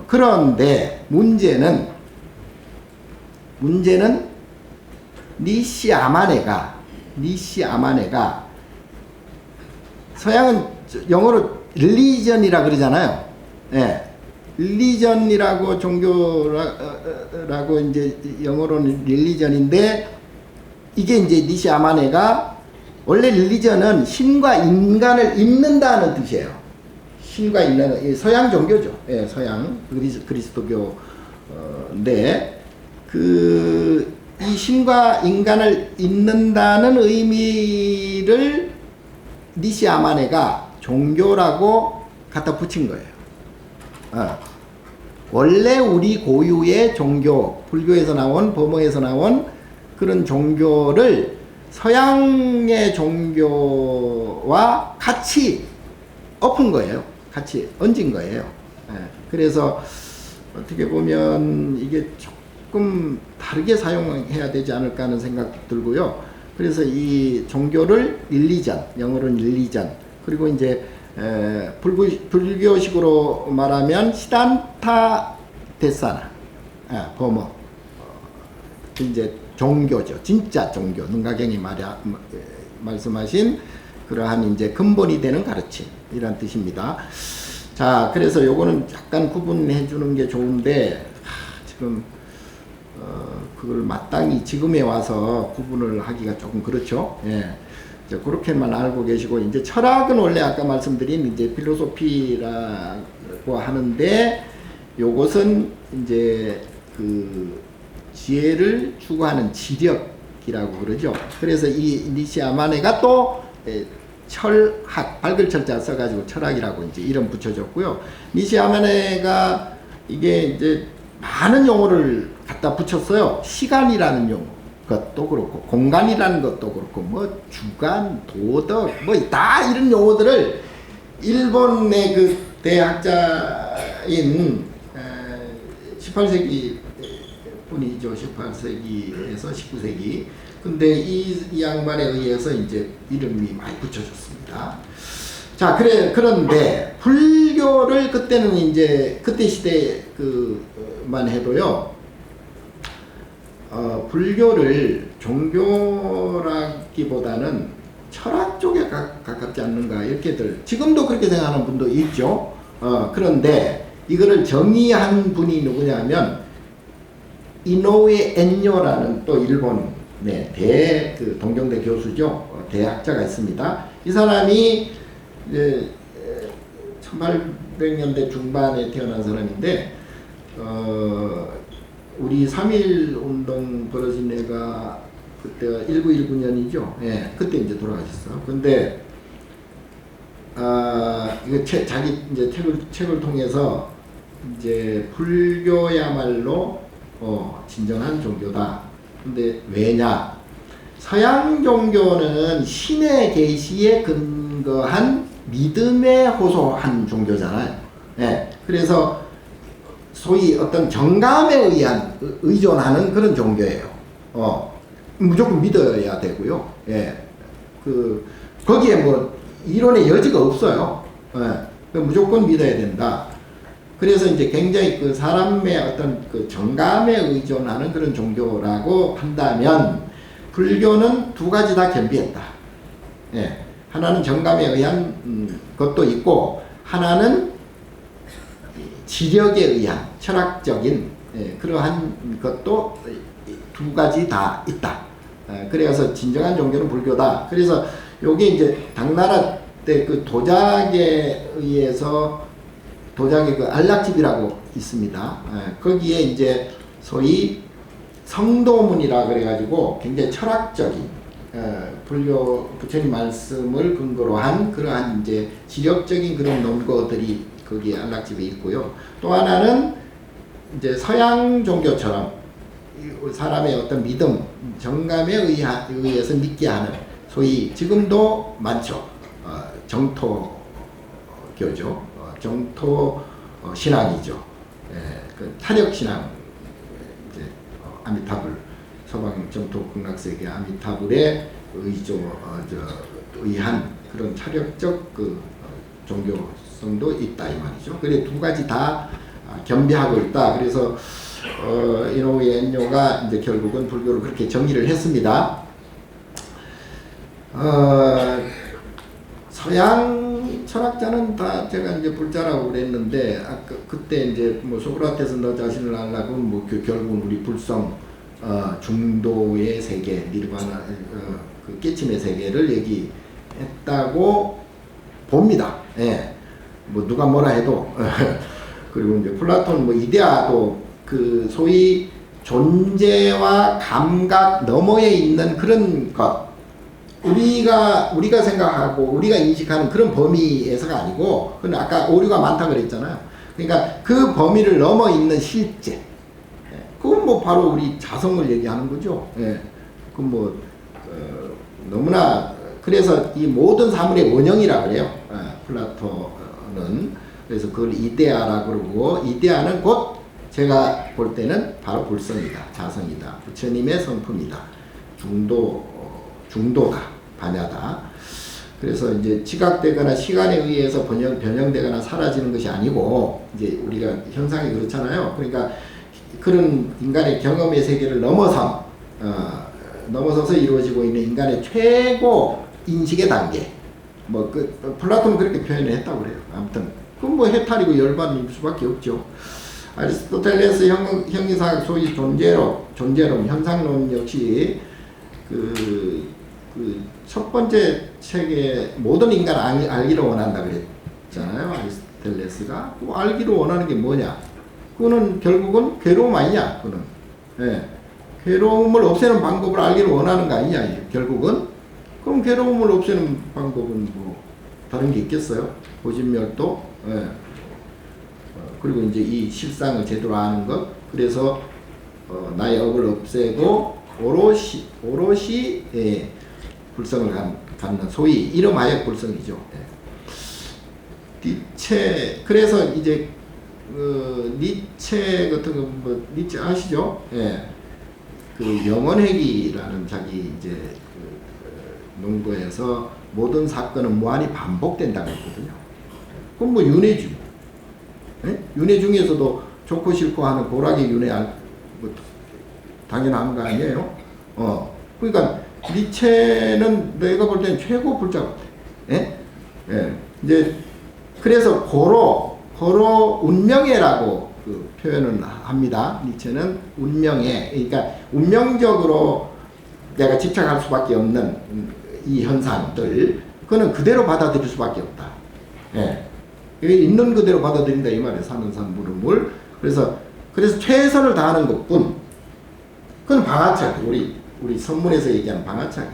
그런데 문제는 니시 아마네가 서양은 영어로 릴리전이라 그러잖아요. 예. 릴리전이라고 종교라고 이제 영어로는 릴리전인데, 이게 이제 니시 아마네가 원래 릴리전은 신과 인간을 잇는다는 뜻이에요. 신과 인간을, 서양 종교죠. 예, 서양 그리스도교인데 이 신과 인간을 잇는다는 의미를 니시 아마네가 종교라고 갖다 붙인 거예요. 원래 우리 고유의 종교, 불교에서 나온, 버머에서 나온 그런 종교를 서양의 종교와 같이 엎은 거예요. 같이 얹은 거예요. 예. 그래서 어떻게 보면 이게 조금 다르게 사용해야 되지 않을까 하는 생각 들고요. 그래서 이 종교를 릴리전, 영어로는 릴리전, 그리고 이제 불교식으로 말하면 시단타 데사나, 버머, 이제 종교죠. 진짜 종교. 능가경이 말씀하신 그러한 이제 근본이 되는 가르침, 이란 뜻입니다. 자, 그래서 요거는 약간 구분해 주는 게 좋은데, 지금 그걸 마땅히 지금에 와서 구분을 하기가 조금 그렇죠. 예. 이제 그렇게만 알고 계시고, 이제 철학은 원래 아까 말씀드린 이제 필로소피라고 하는데, 요것은 이제 그 지혜를 추구하는 지력이라고 그러죠. 그래서 이 니시 아마네가 또 철학, 밝을 철자 써가지고 철학이라고 이제 이름 붙여줬고요. 니시 아마네가 이게 이제 많은 용어를 갖다 붙였어요. 시간이라는 용어 것도 그렇고, 공간이라는 것도 그렇고, 뭐 주관, 도덕, 뭐 다 이런 용어들을 일본의 그 대학자인 18세기 분이죠. 18세기에서 19세기. 근데 이 양반에 의해서 이제 이름이 많이 붙여졌습니다. 자, 그런데 불교를 그때는 이제 그때 시대 그만 해도요. 불교를 종교라기보다는 철학 쪽에 가깝지 않는가 이렇게들 지금도 그렇게 생각하는 분도 있죠. 그런데 이거를 정의한 분이 누구냐면 이노우에 엔요라는 또 일본 그 동경대 교수죠. 대학자가 있습니다. 이 사람이 1800년대 중반에 태어난 사람인데 우리 3.1 운동 벌어진 애가 그때가 1919년이죠. 예, 그때 이제 돌아가셨어. 근데 이거 자기 이제 책을 통해서 이제 불교야말로 진정한 종교다. 근데 왜냐? 서양 종교는 신의 계시에 근거한 믿음에 호소한 종교잖아요. 예, 그래서 소위 어떤 정감에 의한 의존하는 그런 종교예요. 무조건 믿어야 되고요. 예, 거기에 뭐 이론의 여지가 없어요. 예, 무조건 믿어야 된다. 그래서 이제 굉장히 그 사람의 어떤 그 정감에 의존하는 그런 종교라고 한다면 불교는 두 가지 다 겸비했다. 예, 하나는 정감에 의한 것도 있고 하나는 지력에 의한 철학적인 그러한 것도 두 가지 다 있다. 그래서 진정한 종교는 불교다. 그래서 요게 이제 당나라 때 그 도작에 의해서 도작의 그 안락집이라고 있습니다. 거기에 이제 소위 성도문이라 그래가지고 굉장히 철학적인 불교 부처님 말씀을 근거로 한 그러한 이제 지력적인 그런 논거들이 거기에 안락집에 있고요. 또 하나는 이제 서양 종교처럼 사람의 어떤 믿음, 정감에 의해서 믿게 하는 소위 지금도 많죠. 정토교죠. 정토 신앙이죠. 그 타력 신앙, 이제 아미타불 서방 정토 극락세계 아미타불에 의한 그런 타력적 그 종교성도 있다 이 말이죠. 그래 두 가지 다 겸비하고 있다. 그래서 이노우에 엔요가 이제 결국은 불교를 그렇게 정의를 했습니다. 서양 철학자는 다 제가 이제 불자라고 그랬는데 그때 이제 뭐 소크라테스 너 자신을 알라고 뭐 결국은 우리 불성 중도의 세계 니르바나 그 깨침의 세계를 얘기했다고 봅니다. 예. 뭐 누가 뭐라 해도 그리고 이제 플라톤 뭐 이데아도 그 소위 존재와 감각 너머에 있는 그런 것 우리가 생각하고 우리가 인식하는 그런 범위에서가 아니고 그건 아까 오류가 많다 그랬잖아요. 그러니까 그 범위를 넘어 있는 실제 그건 뭐 바로 우리 자성을 얘기하는 거죠. 예. 그건 뭐 너무나 그래서 이 모든 사물의 원형이라 그래요. 플라토는. 그래서 그걸 이데아라 그러고, 이데아는 곧 제가 볼 때는 바로 불성이다, 자성이다, 부처님의 성품이다, 중도다, 반야다. 그래서 이제 지각되거나 시간에 의해서 변형되거나 사라지는 것이 아니고, 이제 우리가 현상이 그렇잖아요. 그러니까 그런 인간의 경험의 세계를 넘어서서 이루어지고 있는 인간의 최고 인식의 단계. 플라톤은 그렇게 표현을 했다고 그래요. 아무튼 그건 뭐 해탈이고 열반일 수밖에 없죠. 아리스토텔레스 형이사학 소위 존재론, 현상론 역시 첫 번째 책에 모든 인간 알기를 원한다 그랬잖아요. 아리스토텔레스가. 알기를 원하는 게 뭐냐? 그거는 결국은 괴로움 아니냐? 그거는. 예. 괴로움을 없애는 방법을 알기를 원하는 거 아니냐? 결국은. 그럼 괴로움을 없애는 방법은 뭐 다른 게 있겠어요? 고진멸도. 예. 그리고 이제 이 실상을 제대로 아는 것. 그래서 나의 업을 없애고 오롯이 불성을 갖는 소위 이름하여 불성이죠. 니체. 그래서 이제 니체 같은 거 뭐 니체 아시죠? 예. 그 영원회귀라는 자기 이제 논거에서 모든 사건은 무한히 반복된다고 했거든요. 그럼 뭐 윤회주. 예? 윤회 중에서도 좋고 싫고 하는 고락의 윤회 뭐 당연한 거 아니에요? 그러니까 니체는 내가 볼 때는 최고 불자 같아. 예? 예. 이제 그래서 고로 운명애라고 그 표현을 합니다. 니체는 운명애. 그러니까 운명적으로 내가 집착할 수밖에 없는 이 현상들, 그거는 그대로 받아들일 수밖에 없다. 예. 있는 그대로 받아들인다 이 말이에요. 사는 산 물음을. 그래서 최선을 다하는 것뿐. 그건 방아착. 우리 선문에서 얘기하는 방아착이야.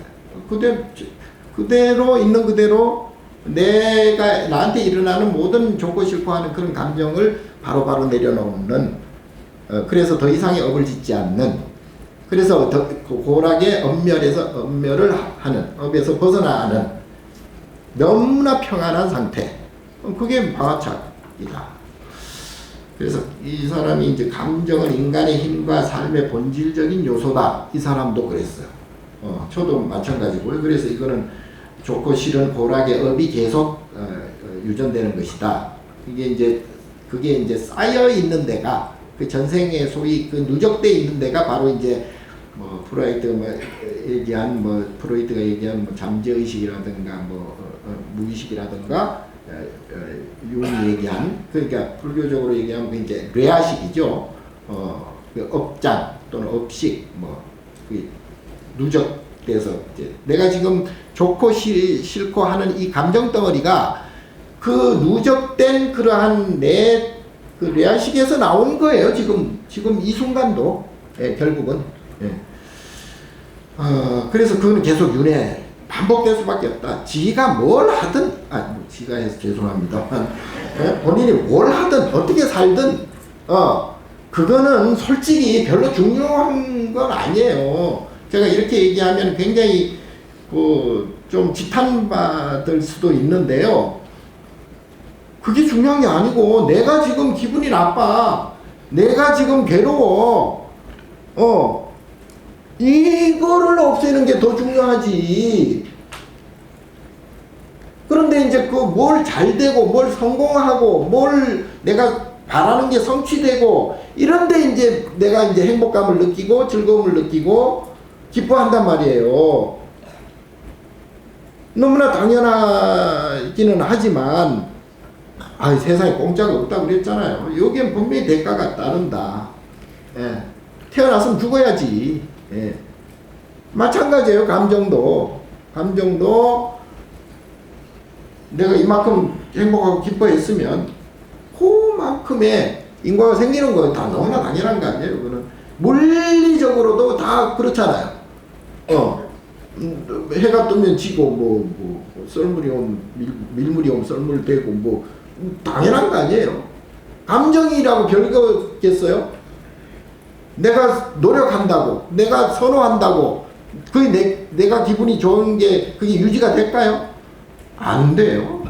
그대로 있는 그대로 내가 나한테 일어나는 모든 좋고 싫고 하는 그런 감정을 바로바로 내려놓는. 그래서 더 이상의 업을 짓지 않는. 그래서 더 고락의 엄멸을 하는, 업에서 벗어나는 너무나 평안한 상태. 그게 방아착이다. 그래서 이 사람이 이제 감정은 인간의 힘과 삶의 본질적인 요소다. 이 사람도 그랬어요. 저도 마찬가지고요. 그래서 이거는 좋고 싫은 고락의 업이 계속 유전되는 것이다. 그게 이제 쌓여 있는 데가 그 전생에 소위 그 누적돼 있는 데가 바로 이제 뭐 프로이트가 얘기한 잠재의식이라든가 무의식이라든가 융이 얘기한, 그러니까 불교적으로 얘기하면 그 이제 레아식이죠. 그 업장 또는 업식 누적돼서 이제 내가 지금 좋고 싫고 하는 이 감정 덩어리가 그 누적된 그러한 내 그 레아식에서 나온 거예요. 지금 이 순간도. 예, 결국은. 예. 그래서 그거는 계속 윤회 반복될 수밖에 없다. 지가 뭘 하든, 지가 해서 죄송합니다만, 본인이 뭘 하든, 어떻게 살든, 그거는 솔직히 별로 중요한 건 아니에요. 제가 이렇게 얘기하면 굉장히, 좀 지탄받을 수도 있는데요. 그게 중요한 게 아니고, 내가 지금 기분이 나빠. 내가 지금 괴로워. 이거를 없애는 게 더 중요하지. 그런데 이제 뭘 잘 되고, 뭘 성공하고, 뭘 내가 바라는 게 성취되고, 이런데 이제 내가 이제 행복감을 느끼고, 즐거움을 느끼고, 기뻐한단 말이에요. 너무나 당연하기는 하지만, 세상에 공짜가 없다고 그랬잖아요. 여기엔 분명히 대가가 따른다. 예. 태어났으면 죽어야지. 예. 마찬가지예요. 감정도 내가 이만큼 행복하고 기뻐했으면 그만큼의 인과가 생기는 거예요. 다 너무나 당연한 거 아니에요. 그거는 물리적으로도 다 그렇잖아요. 해가 뜨면 지고 썰물이 오면 밀물이 오면 썰물 되고 당연한 거 아니에요. 감정이라고 별거겠어요? 내가 노력한다고, 내가 선호한다고, 그게 내가 기분이 좋은 게 그게 유지가 될까요? 안 돼요.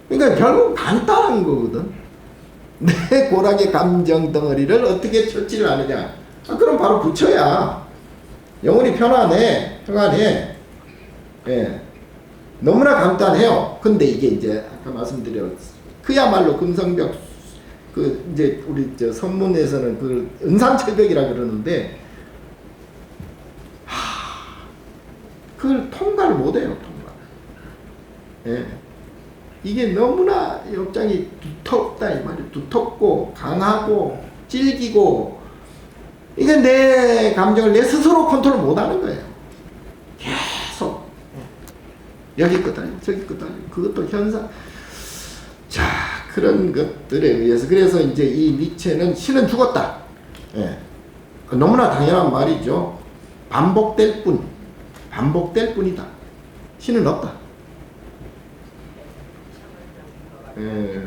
그러니까 결국 간단한 거거든. 내 고락의 감정 덩어리를 어떻게 처치를 하느냐. 그럼 바로 부처야. 영혼이 편안해. 평안해. 예. 너무나 간단해요. 근데 이게 이제 아까 말씀드려 그야말로 금성벽 그 이제 우리 저 선문에서는 그 은산철벽이라 그러는데 그걸 통과를 못해요. 통과. 예. 이게 너무나 역장이 두텁다 이 말이에요. 두텁고 강하고 질기고 이게 내 감정을 내 스스로 컨트롤 못하는 거예요. 계속 여기 끄달리 저기 끄달리 그것도 현상. 자 그런 것들에 의해서 그래서 이제 이 니체는 신은 죽었다. 예. 너무나 당연한 말이죠. 반복될 뿐이다. 신은 없다. 예.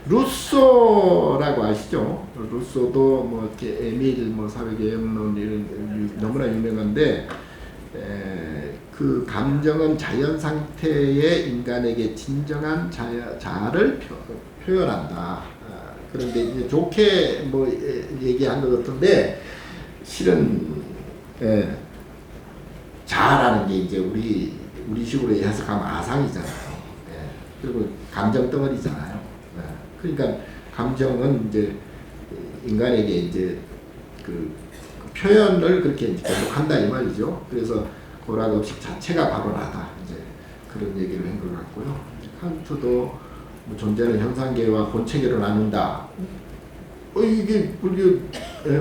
루소라고 아시죠? 루소도 뭐 이렇게 에밀 뭐 사회개혁론 이런 너무나 유명한데 그 감정은 자연 상태의 인간에게 진정한 자아를 표현한다. 그런데 이제 좋게 뭐 얘기한 것 같은데 실은 자아라는 게 이제 우리 식으로 해석하면 아상이잖아요. 그리고 감정 덩어리잖아요. 그러니까 감정은 이제 인간에게 이제 그 표현을 그렇게 이제 계속 한다 이 말이죠. 그래서 고락의식 자체가 바로 나다. 이제 그런 얘기를 한 것 같고요. 칸트도 뭐 존재는 현상계와 본체계로 나눈다. 이게 우리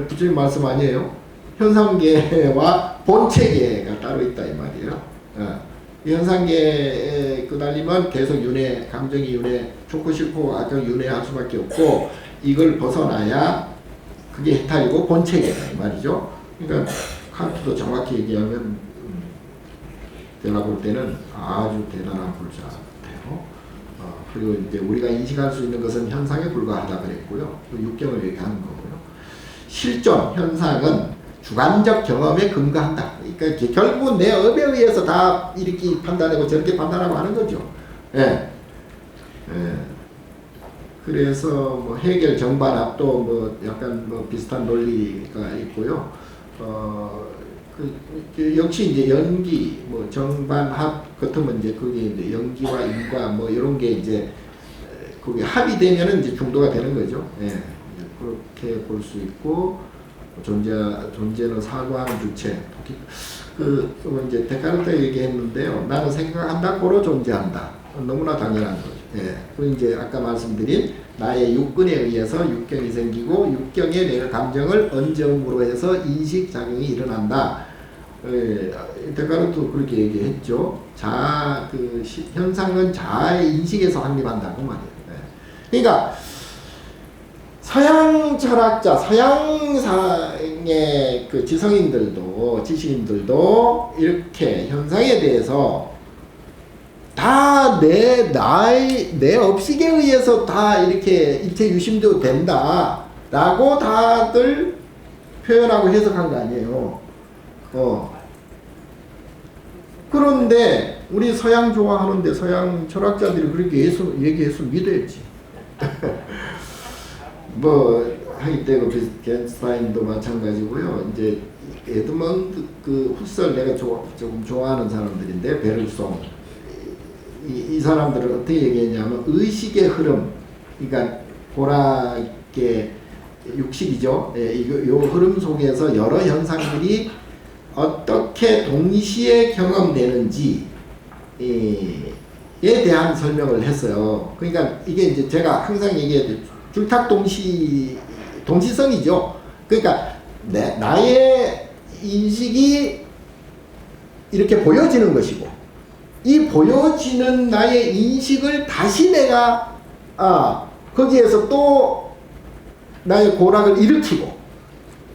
부처님 말씀 아니에요? 현상계와 본체계가 따로 있다 이 말이에요. 이 현상계에 끄달리면 계속 윤회, 감정이 윤회, 좋고 싫고 악경 윤회할 수밖에 없고 이걸 벗어나야 그게 해탈이고 본체계다 이 말이죠. 그러니까 칸트도 정확히 얘기하면 제가 볼 때는 아주 대단한 불자 같아요. 그리고 이제 우리가 인식할 수 있는 것은 현상에 불과하다 그랬고요. 육경을 얘기하는 거고요. 실존, 현상은 주관적 경험에 근거한다. 그러니까 결국은 내 업에 의해서 다 이렇게 판단하고 저렇게 판단하고 하는 거죠. 예. 그래서 뭐 해결 정반합도 뭐 약간 뭐 비슷한 논리가 있고요. 그 역시 이제 연기, 뭐 정반합 같으면 이제 그게 이제 연기와 인과 뭐 이런 게 이제 그게 합의되면은 이제 중도가 되는 거죠. 예. 그렇게 볼 수 있고. 존재는 사고하는 주체. 이제 데카르트가 얘기했는데요. 나는 생각한다, 고로 존재한다. 너무나 당연한 거죠. 예. 그리고 이제 아까 말씀드린 나의 육근에 의해서 육경이 생기고 육경에 내가 감정을 언정으로 해서 인식 작용이 일어난다. 예. 데카르트도 그렇게 얘기했죠. 현상은 자아의 인식에서 확립한다고 말이에요. 예. 그러니까. 서양 철학자, 서양상의 그 지성인들도, 지식인들도 이렇게 현상에 대해서 다 내 업식에 의해서 다 이렇게 일체 유심도 된다. 라고 다들 표현하고 해석한 거 아니에요. 그런데 우리 서양 좋아하는데 서양 철학자들이 그렇게 얘기해서 믿어야지. 뭐 하기 때문에 비트겐슈타인도 마찬가지고요. 이제 에드먼드 그 후설 내가 조금 좋아하는 사람들인데 베를송 이 사람들은 어떻게 얘기했냐면 의식의 흐름, 그러니까 고락의 육식이죠. 요 흐름 속에서 여러 현상들이 어떻게 동시에 경험되는지에 대한 설명을 했어요. 그러니까 이게 이제 제가 항상 얘기해도 동시성이죠. 그러니까 나의 인식이 이렇게 보여지는 것이고 이 보여지는 나의 인식을 다시 내가 거기에서 또 나의 고락을 일으키고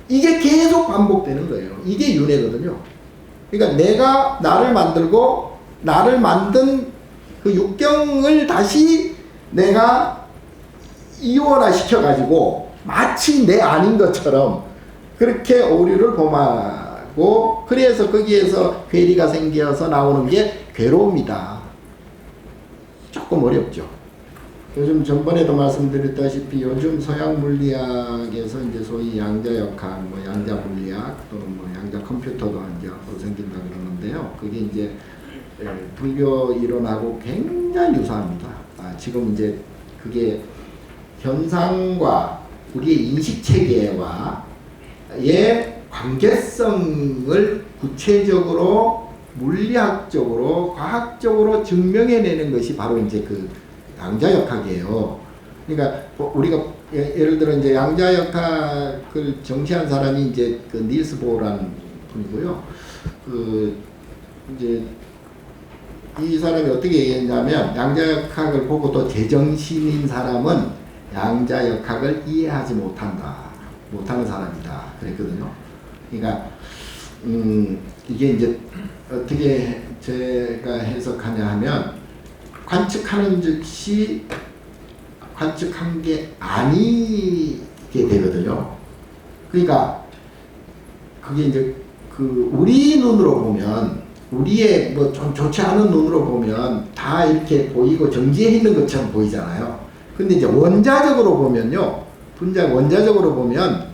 이게 계속 반복되는 거예요. 이게 윤회거든요. 그러니까 내가 나를 만들고 나를 만든 그 육경을 다시 내가 이원화 시켜가지고 마치 내 아닌 것처럼 그렇게 오류를 갖고 그래서 거기에서 괴리가 생겨서 나오는 게 괴로움이다. 조금 어렵죠. 요즘 전번에도 말씀드렸다시피 요즘 서양 물리학에서 이제 소위 양자역학, 뭐 양자 물리학 또는 뭐 양자 컴퓨터도 이제 앞으로 생긴다 그러는데요. 그게 이제 불교 이론하고 굉장히 유사합니다. 지금 이제 그게 현상과 우리의 인식 체계와의 관계성을 구체적으로 물리학적으로 과학적으로 증명해내는 것이 바로 이제 그 양자역학이에요. 그러니까 우리가 예를 들어 이제 양자역학을 정시한 사람이 이제 그 닐스 보어라는 분이고요. 그 이제 이 사람이 어떻게 얘기했냐면 양자역학을 보고 또 제정신인 사람은 양자역학을 이해하지 못하는 사람이다 그랬거든요. 그러니까 이게 이제 어떻게 제가 해석하냐 하면 관측하는 즉시 관측한 게 아니게 되거든요. 그러니까 그게 이제 그 우리 눈으로 보면 우리의 뭐 좀 좋지 않은 눈으로 보면 다 이렇게 보이고 정지해 있는 것처럼 보이잖아요. 근데 이제 원자적으로 보면요. 원자적으로 보면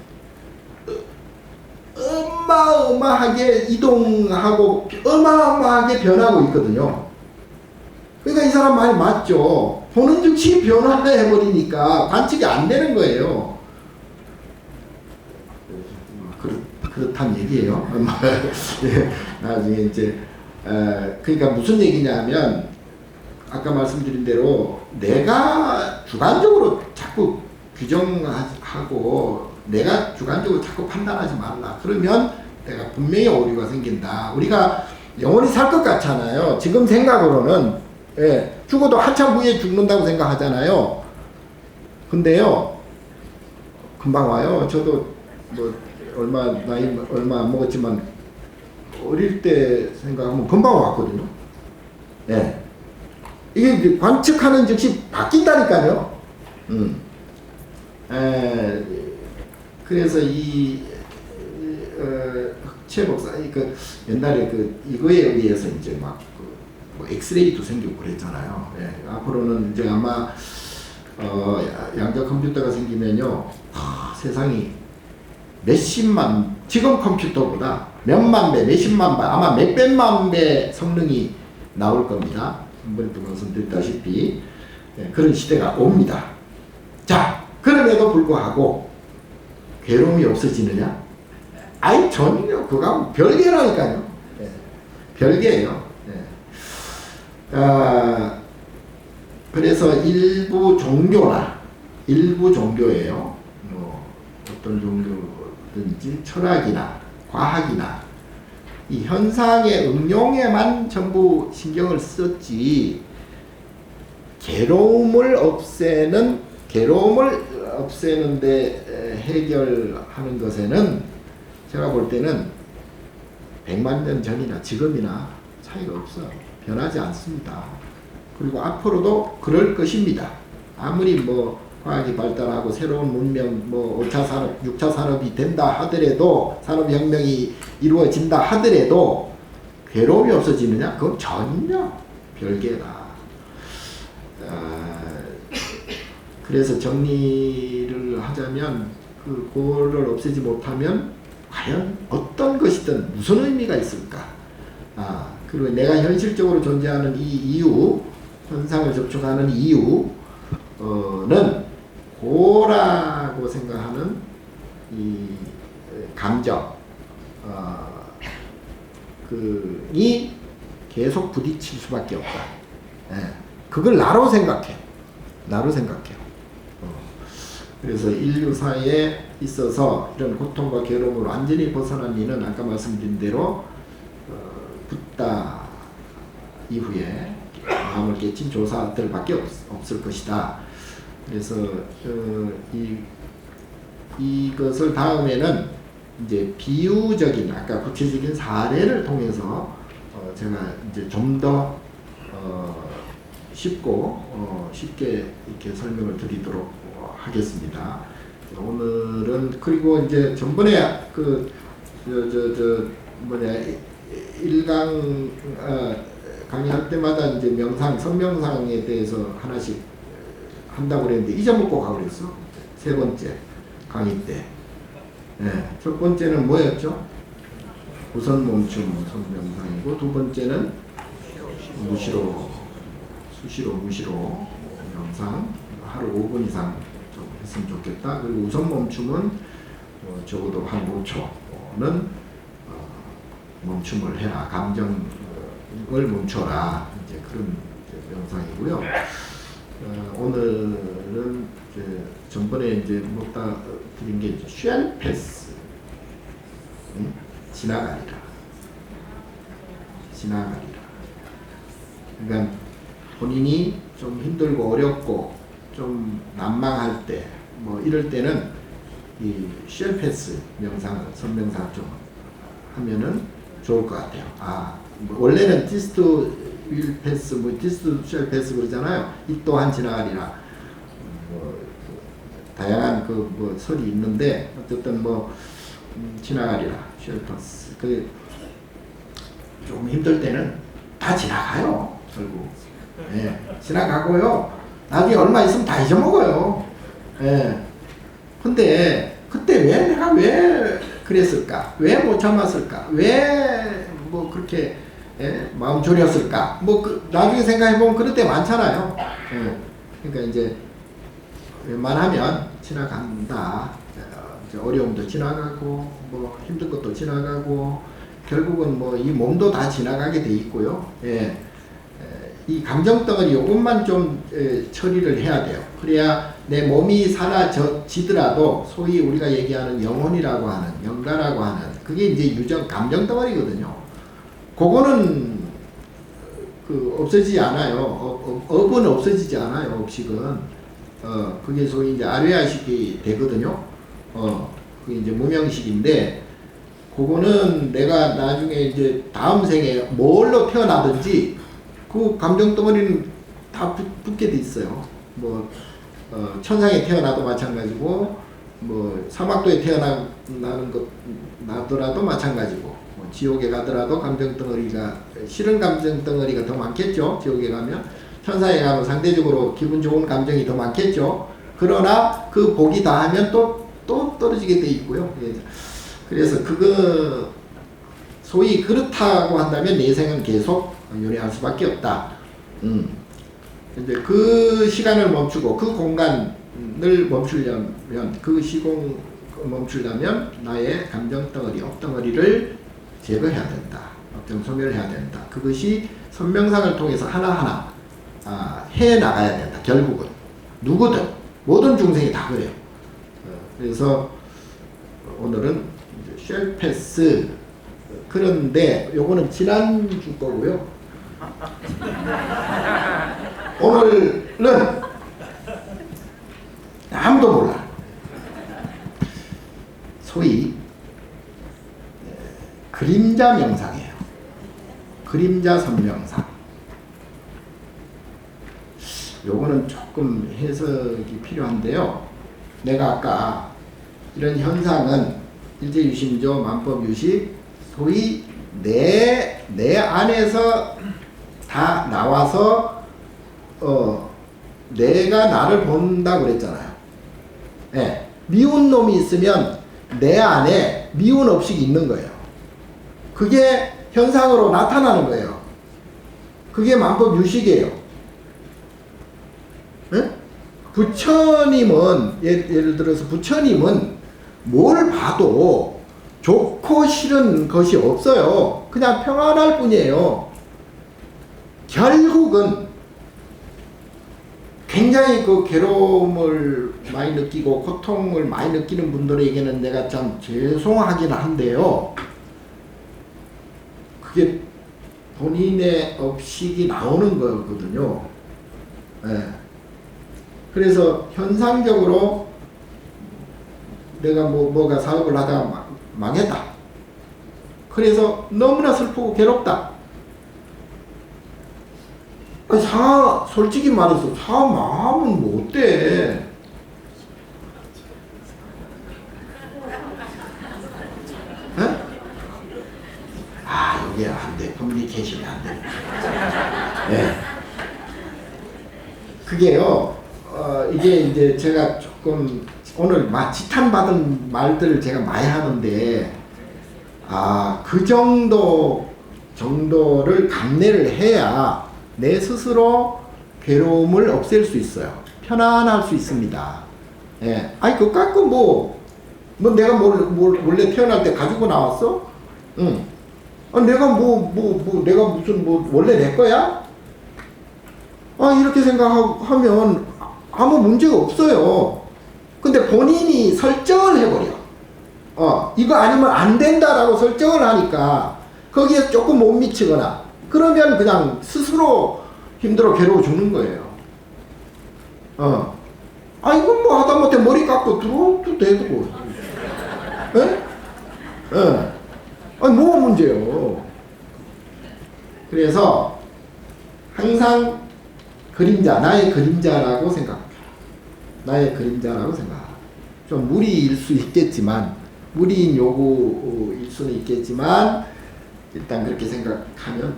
어마어마하게 이동하고 어마어마하게 변하고 있거든요. 그러니까 이 사람 말이 맞죠. 보는 즉시 변화해버리니까 관측이 안 되는 거예요. 그렇단 얘기예요. 예, 나중에 이제 그러니까 무슨 얘기냐면 아까 말씀드린 대로 내가 주관적으로 자꾸 규정하고 내가 주관적으로 자꾸 판단하지 말라. 그러면 내가 분명히 오류가 생긴다. 우리가 영원히 살 것 같잖아요. 지금 생각으로는 죽어도 한참 후에 죽는다고 생각하잖아요. 근데요 금방 와요. 저도 뭐 나이 얼마 안 먹었지만 어릴 때 생각하면 금방 왔거든요. 네. 이게 관측하는 즉시 바뀐다니까요. 그래서 이 흑채 복사 그 옛날에 그 이거에 의해서 이제 막 뭐 엑스레이도 생기고 그랬잖아요. 앞으로는 이제 아마 양자 컴퓨터가 생기면요, 세상이 몇십만 지금 컴퓨터보다 몇만 배, 몇십만 배, 아마 몇백만 배 성능이 나올 겁니다. 한번도 말씀드렸다시피 그런 시대가 옵니다. 자, 그럼에도 불구하고 괴로움이 없어지느냐? 아이 전혀 그거하고 별개라니까요. 별개예요. 그래서 일부 종교예요. 뭐 어떤 종교든지 철학이나 과학이나 이 현상의 응용에만 전부 신경을 썼지 괴로움을 없애는데 해결하는 것에는 제가 볼 때는 100만 년 전이나 지금이나 차이가 없어요. 변하지 않습니다. 그리고 앞으로도 그럴 것입니다. 아무리 뭐 과학이 발달하고 새로운 문명, 뭐 5차 산업, 6차 산업이 된다 하더라도 산업혁명이 이루어진다 하더라도 괴로움이 없어지느냐? 그건 전혀 별개다. 그래서 정리를 하자면 그거를 없애지 못하면 과연 어떤 것이든 무슨 의미가 있을까? 그리고 내가 현실적으로 존재하는 이 이유, 현상을 접촉하는 이유는 고라고 생각하는 이 감정, 이 계속 부딪힐 수밖에 없다. 그걸 나로 생각해. 그래서 인류사에 있어서 이런 고통과 괴로움을 완전히 벗어난 이는 아까 말씀드린 대로 붓다 이후에 마음을 깨친 조사들밖에 없을 것이다. 그래서 이것을 다음에는 이제 비유적인 아까 구체적인 사례를 통해서 제가 이제 좀 더 쉽게 이렇게 설명을 드리도록 하겠습니다. 오늘은 그리고 이제 전번에 뭐냐 일강 강의할 때마다 이제 명상, 선명상에 대해서 하나씩 한다고 그랬는데 잊어먹고 가고 그랬어. 세 번째 강의 때. 네, 첫 번째는 뭐였죠? 우선 멈춤 선명상이고, 두 번째는 무시로, 수시로 무시로 명상 하루 5분 이상 좀 했으면 좋겠다. 그리고 우선 멈춤은 적어도 한 5초는 멈춤을 해라. 감정을 멈춰라. 이제 그런 명상이고요. 오늘은 이제 전번에 이제 먹다 드린 게 쉘 패스, 지나가리라. 그러니까 본인이 좀 힘들고 어렵고 좀 난망할 때, 뭐 이럴 때는 이 쉘 패스 명상, 선명상 좀 하면은 좋을 것 같아요. 뭐 원래는 디스트 윌 패스, 뭐 디스트 쉘 패스 그러잖아요. 이 또한 지나가리라. 다양한 뭐 설이 있는데 어쨌든 뭐 지나가리라 쉘 패스. 좀 힘들 때는 다 지나가요. 결국. 예, 지나가고요. 나중에 얼마 있으면 다 잊어먹어요. 예. 근데 그때 내가 왜 그랬을까? 왜 못 참았을까? 왜 뭐 그렇게 마음 졸였을까? 뭐 나중에 생각해보면 그럴 때 많잖아요. 그러니까 이제 웬만하면 지나간다. 어려움도 지나가고 뭐 힘든 것도 지나가고 결국은 뭐 이 몸도 다 지나가게 돼 있고요. 이 감정덩어리 요것만 좀 처리를 해야 돼요. 그래야 내 몸이 사라지더라도 소위 우리가 얘기하는 영혼이라고 하는, 영가라고 하는 그게 이제 감정덩어리거든요. 그거는 없어지지 않아요. 업은 없어지지 않아요. 업식은. 그게 소위 이제 아뢰아식이 되거든요. 그게 이제 무명식인데, 그거는 내가 나중에 이제 다음 생에 뭘로 태어나든지 그 감정덩어리는 다 붙게 돼 있어요. 뭐 천상에 태어나도 마찬가지고, 뭐 사막도에 나더라도 마찬가지고, 뭐 지옥에 가더라도 감정덩어리가, 싫은 감정덩어리가 더 많겠죠. 지옥에 가면. 천상에 가면 상대적으로 기분 좋은 감정이 더 많겠죠. 그러나 그 복이 다 하면 또 떨어지게 돼 있고요. 그래서 그거 소위 그렇다고 한다면 내 생은 계속 요리할 수밖에 없다. 이제 그 시간을 멈추고 그 공간을 멈추려면, 그 시공 멈추려면 나의 감정 덩어리, 업덩어리를 제거해야 된다. 업정 소멸해야 된다. 그것이 선명상을 통해서 하나하나 해 나가야 된다. 결국은 누구든 모든 중생이 다 그래요. 그래서 오늘은 쉘 패스. 그런데 요거는 지난주 거고요. 오늘은 아무도 몰라. 소위 그림자 명상이에요. 그림자 선명상. 요거는 조금 해석이 필요한데요. 내가 아까 이런 현상은 일제유심조 만법유식 소위 내 안에서 다 나와서 내가 나를 본다고 그랬잖아요. 미운 놈이 있으면 내 안에 미운 업식이 있는 거예요. 그게 현상으로 나타나는 거예요. 그게 만법유식이에요. 부처님은 예를 들어서 부처님은 뭘 봐도 좋고 싫은 것이 없어요. 그냥 평안할 뿐이에요. 결국은 굉장히 그 괴로움을 많이 느끼고 고통을 많이 느끼는 분들에게는 내가 참 죄송하긴 한데요. 그게 본인의 업식이 나오는 거거든요. 그래서 현상적으로 내가 뭐가 사업을 하다가 망했다. 그래서 너무나 슬프고 괴롭다. 솔직히 말해서 사업 망하면 뭐 어때? 그게 안 돼. 커뮤니케이션이 안 돼. 네. 그게요. 이게 이제 제가 조금 오늘 지탄받은 말들을 제가 많이 하는데 그 정도를 감내를 해야 내 스스로 괴로움을 없앨 수 있어요. 편안할 수 있습니다. 예. 아니 그거 갖고 뭐 내가 원래 태어날 때 가지고 나왔어? 응. 내가 내가 무슨 원래 내 거야? 이렇게 생각하면 아무 문제가 없어요. 근데 본인이 설정을 해버려. 이거 아니면 안 된다라고 설정을 하니까 거기에 조금 못 미치거나 그러면 그냥 스스로 힘들어 괴로워 죽는 거예요. 이건 뭐 하다못해 머리 깎고 들어도 되고. 예? 예. 뭐가 문제요? 그래서 항상 나의 그림자라고 생각합니다. 나의 그림자라고 생각합니다. 좀 무리일 수 있겠지만, 무리인 요구일 수는 있겠지만, 일단 그렇게 생각하면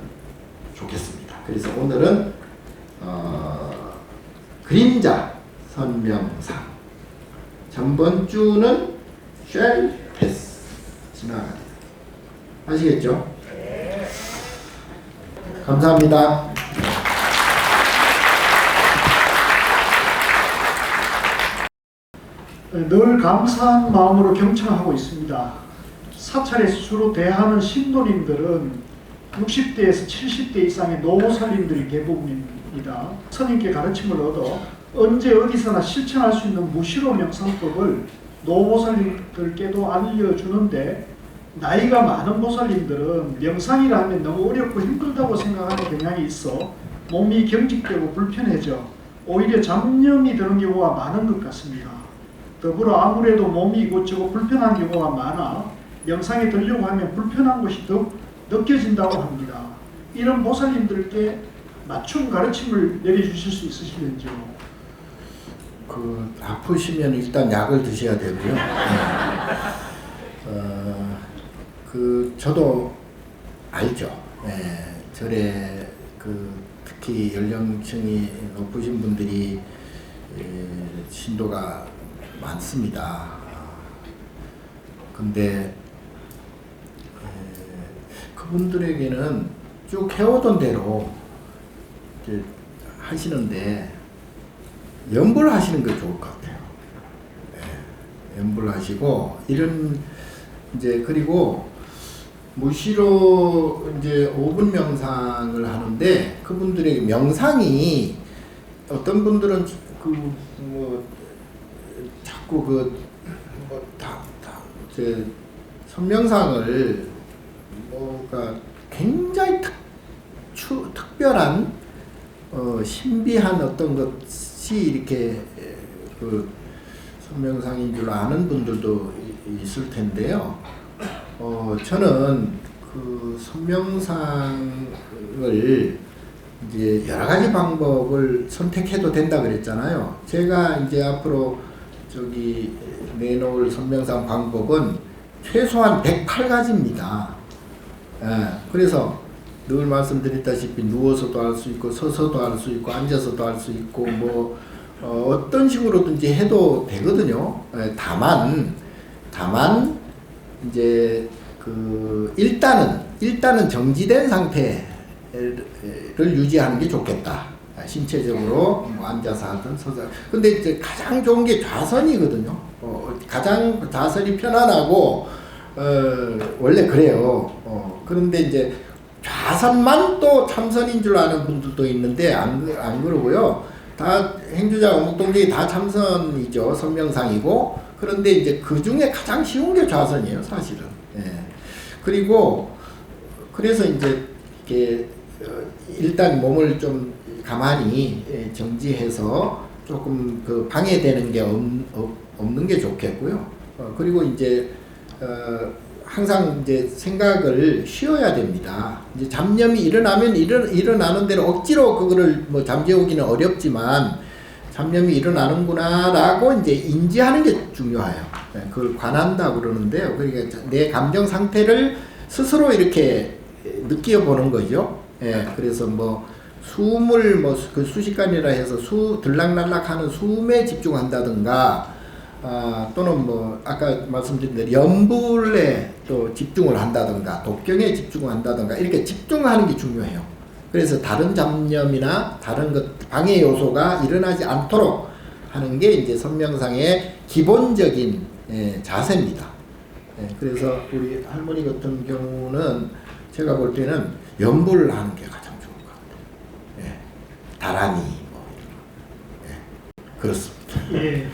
좋겠습니다. 그래서 오늘은, 그림자 선명상. 전번 주는 shall pass. 지나가다. 아시겠죠? 감사합니다. 늘 감사한 마음으로 경청하고 있습니다. 사찰에 스스로 대하는 신도님들은 60대에서 70대 이상의 노보살님들이 대부분입니다. 스님께 가르침을 얻어 언제 어디서나 실천할 수 있는 무시로 명상법을 노보살님들께도 알려주는데 나이가 많은 보살님들은 명상이라 하면 너무 어렵고 힘들다고 생각하는 경향이 있어 몸이 경직되고 불편해져 오히려 잡념이 드는 경우가 많은 것 같습니다. 더불어 아무래도 몸이 이곳저곳 불편한 경우가 많아 명상에 들려고 하면 불편한 것이 더 느껴진다고 합니다. 이런 보살님들께 맞춤 가르침을 내려주실 수 있으시는지요? 아프시면 일단 약을 드셔야 되고요. 저도 알죠. 절에 특히 연령층이 높으신 분들이 신도가 많습니다. 근데 그분들에게는 쭉 해오던 대로 이제 하시는데 염불 하시는 게 좋을 것 같아요. 염불 하시고 이런 이제 그리고 무시로 이제 5분 명상을 하는데 그분들에게 명상이 어떤 분들은 자꾸 선명상을 뭐가 굉장히 특별한 신비한 어떤 것이 이렇게 선명상인 줄 아는 분들도 있을 텐데요. 저는 선명상을 이제 여러 가지 방법을 선택해도 된다 그랬잖아요. 제가 이제 앞으로 내놓을 선명상 방법은 최소한 108가지입니다. 그래서 늘 말씀드렸다시피 누워서도 할 수 있고 서서도 할 수 있고 앉아서도 할 수 있고 어떤 식으로든지 해도 되거든요. 다만 이제 일단은 정지된 상태를 유지하는 게 좋겠다. 신체적으로 앉아서 하든 서서. 근데 이제 가장 좋은 게 좌선이거든요. 가장 좌선이 편안하고 원래 그래요. 그런데 이제 좌선만 또 참선인 줄 아는 분들도 있는데 안 그러고요. 다 행주자 어묵동정이 다 참선이죠. 선명상이고. 그런데 이제 그 중에 가장 쉬운 게 좌선이에요, 사실은. 그래서 이제 이렇게 일단 몸을 좀 가만히 정지해서 조금 방해되는 게 없는 게 좋겠고요. 그리고 이제 항상 이제 생각을 쉬어야 됩니다. 이제 잡념이 일어나는 대로 억지로 그거를 잠재우기는 어렵지만 잡념이 일어나는구나라고 이제 인지하는 게 중요해요. 그걸 관한다 그러는데요. 그러니까 내 감정 상태를 스스로 이렇게 느껴보는 거죠. 예, 그래서 뭐 숨을 뭐 그 수식관이라 해서 들락날락하는 숨에 집중한다든가, 또는 뭐 아까 말씀드린 대로 염불에 또 집중을 한다든가, 독경에 집중을 한다든가, 이렇게 집중하는 게 중요해요. 그래서 다른 잡념이나 다른 것 방해 요소가 일어나지 않도록 하는 게 이제 선명상의 기본적인 자세입니다. 그래서 우리 할머니 같은 경우는 제가 볼 때는 염불을 하는 게 가장 좋은 것 같아요. 다라니 뭐 이런 거. 그렇습니다. 예.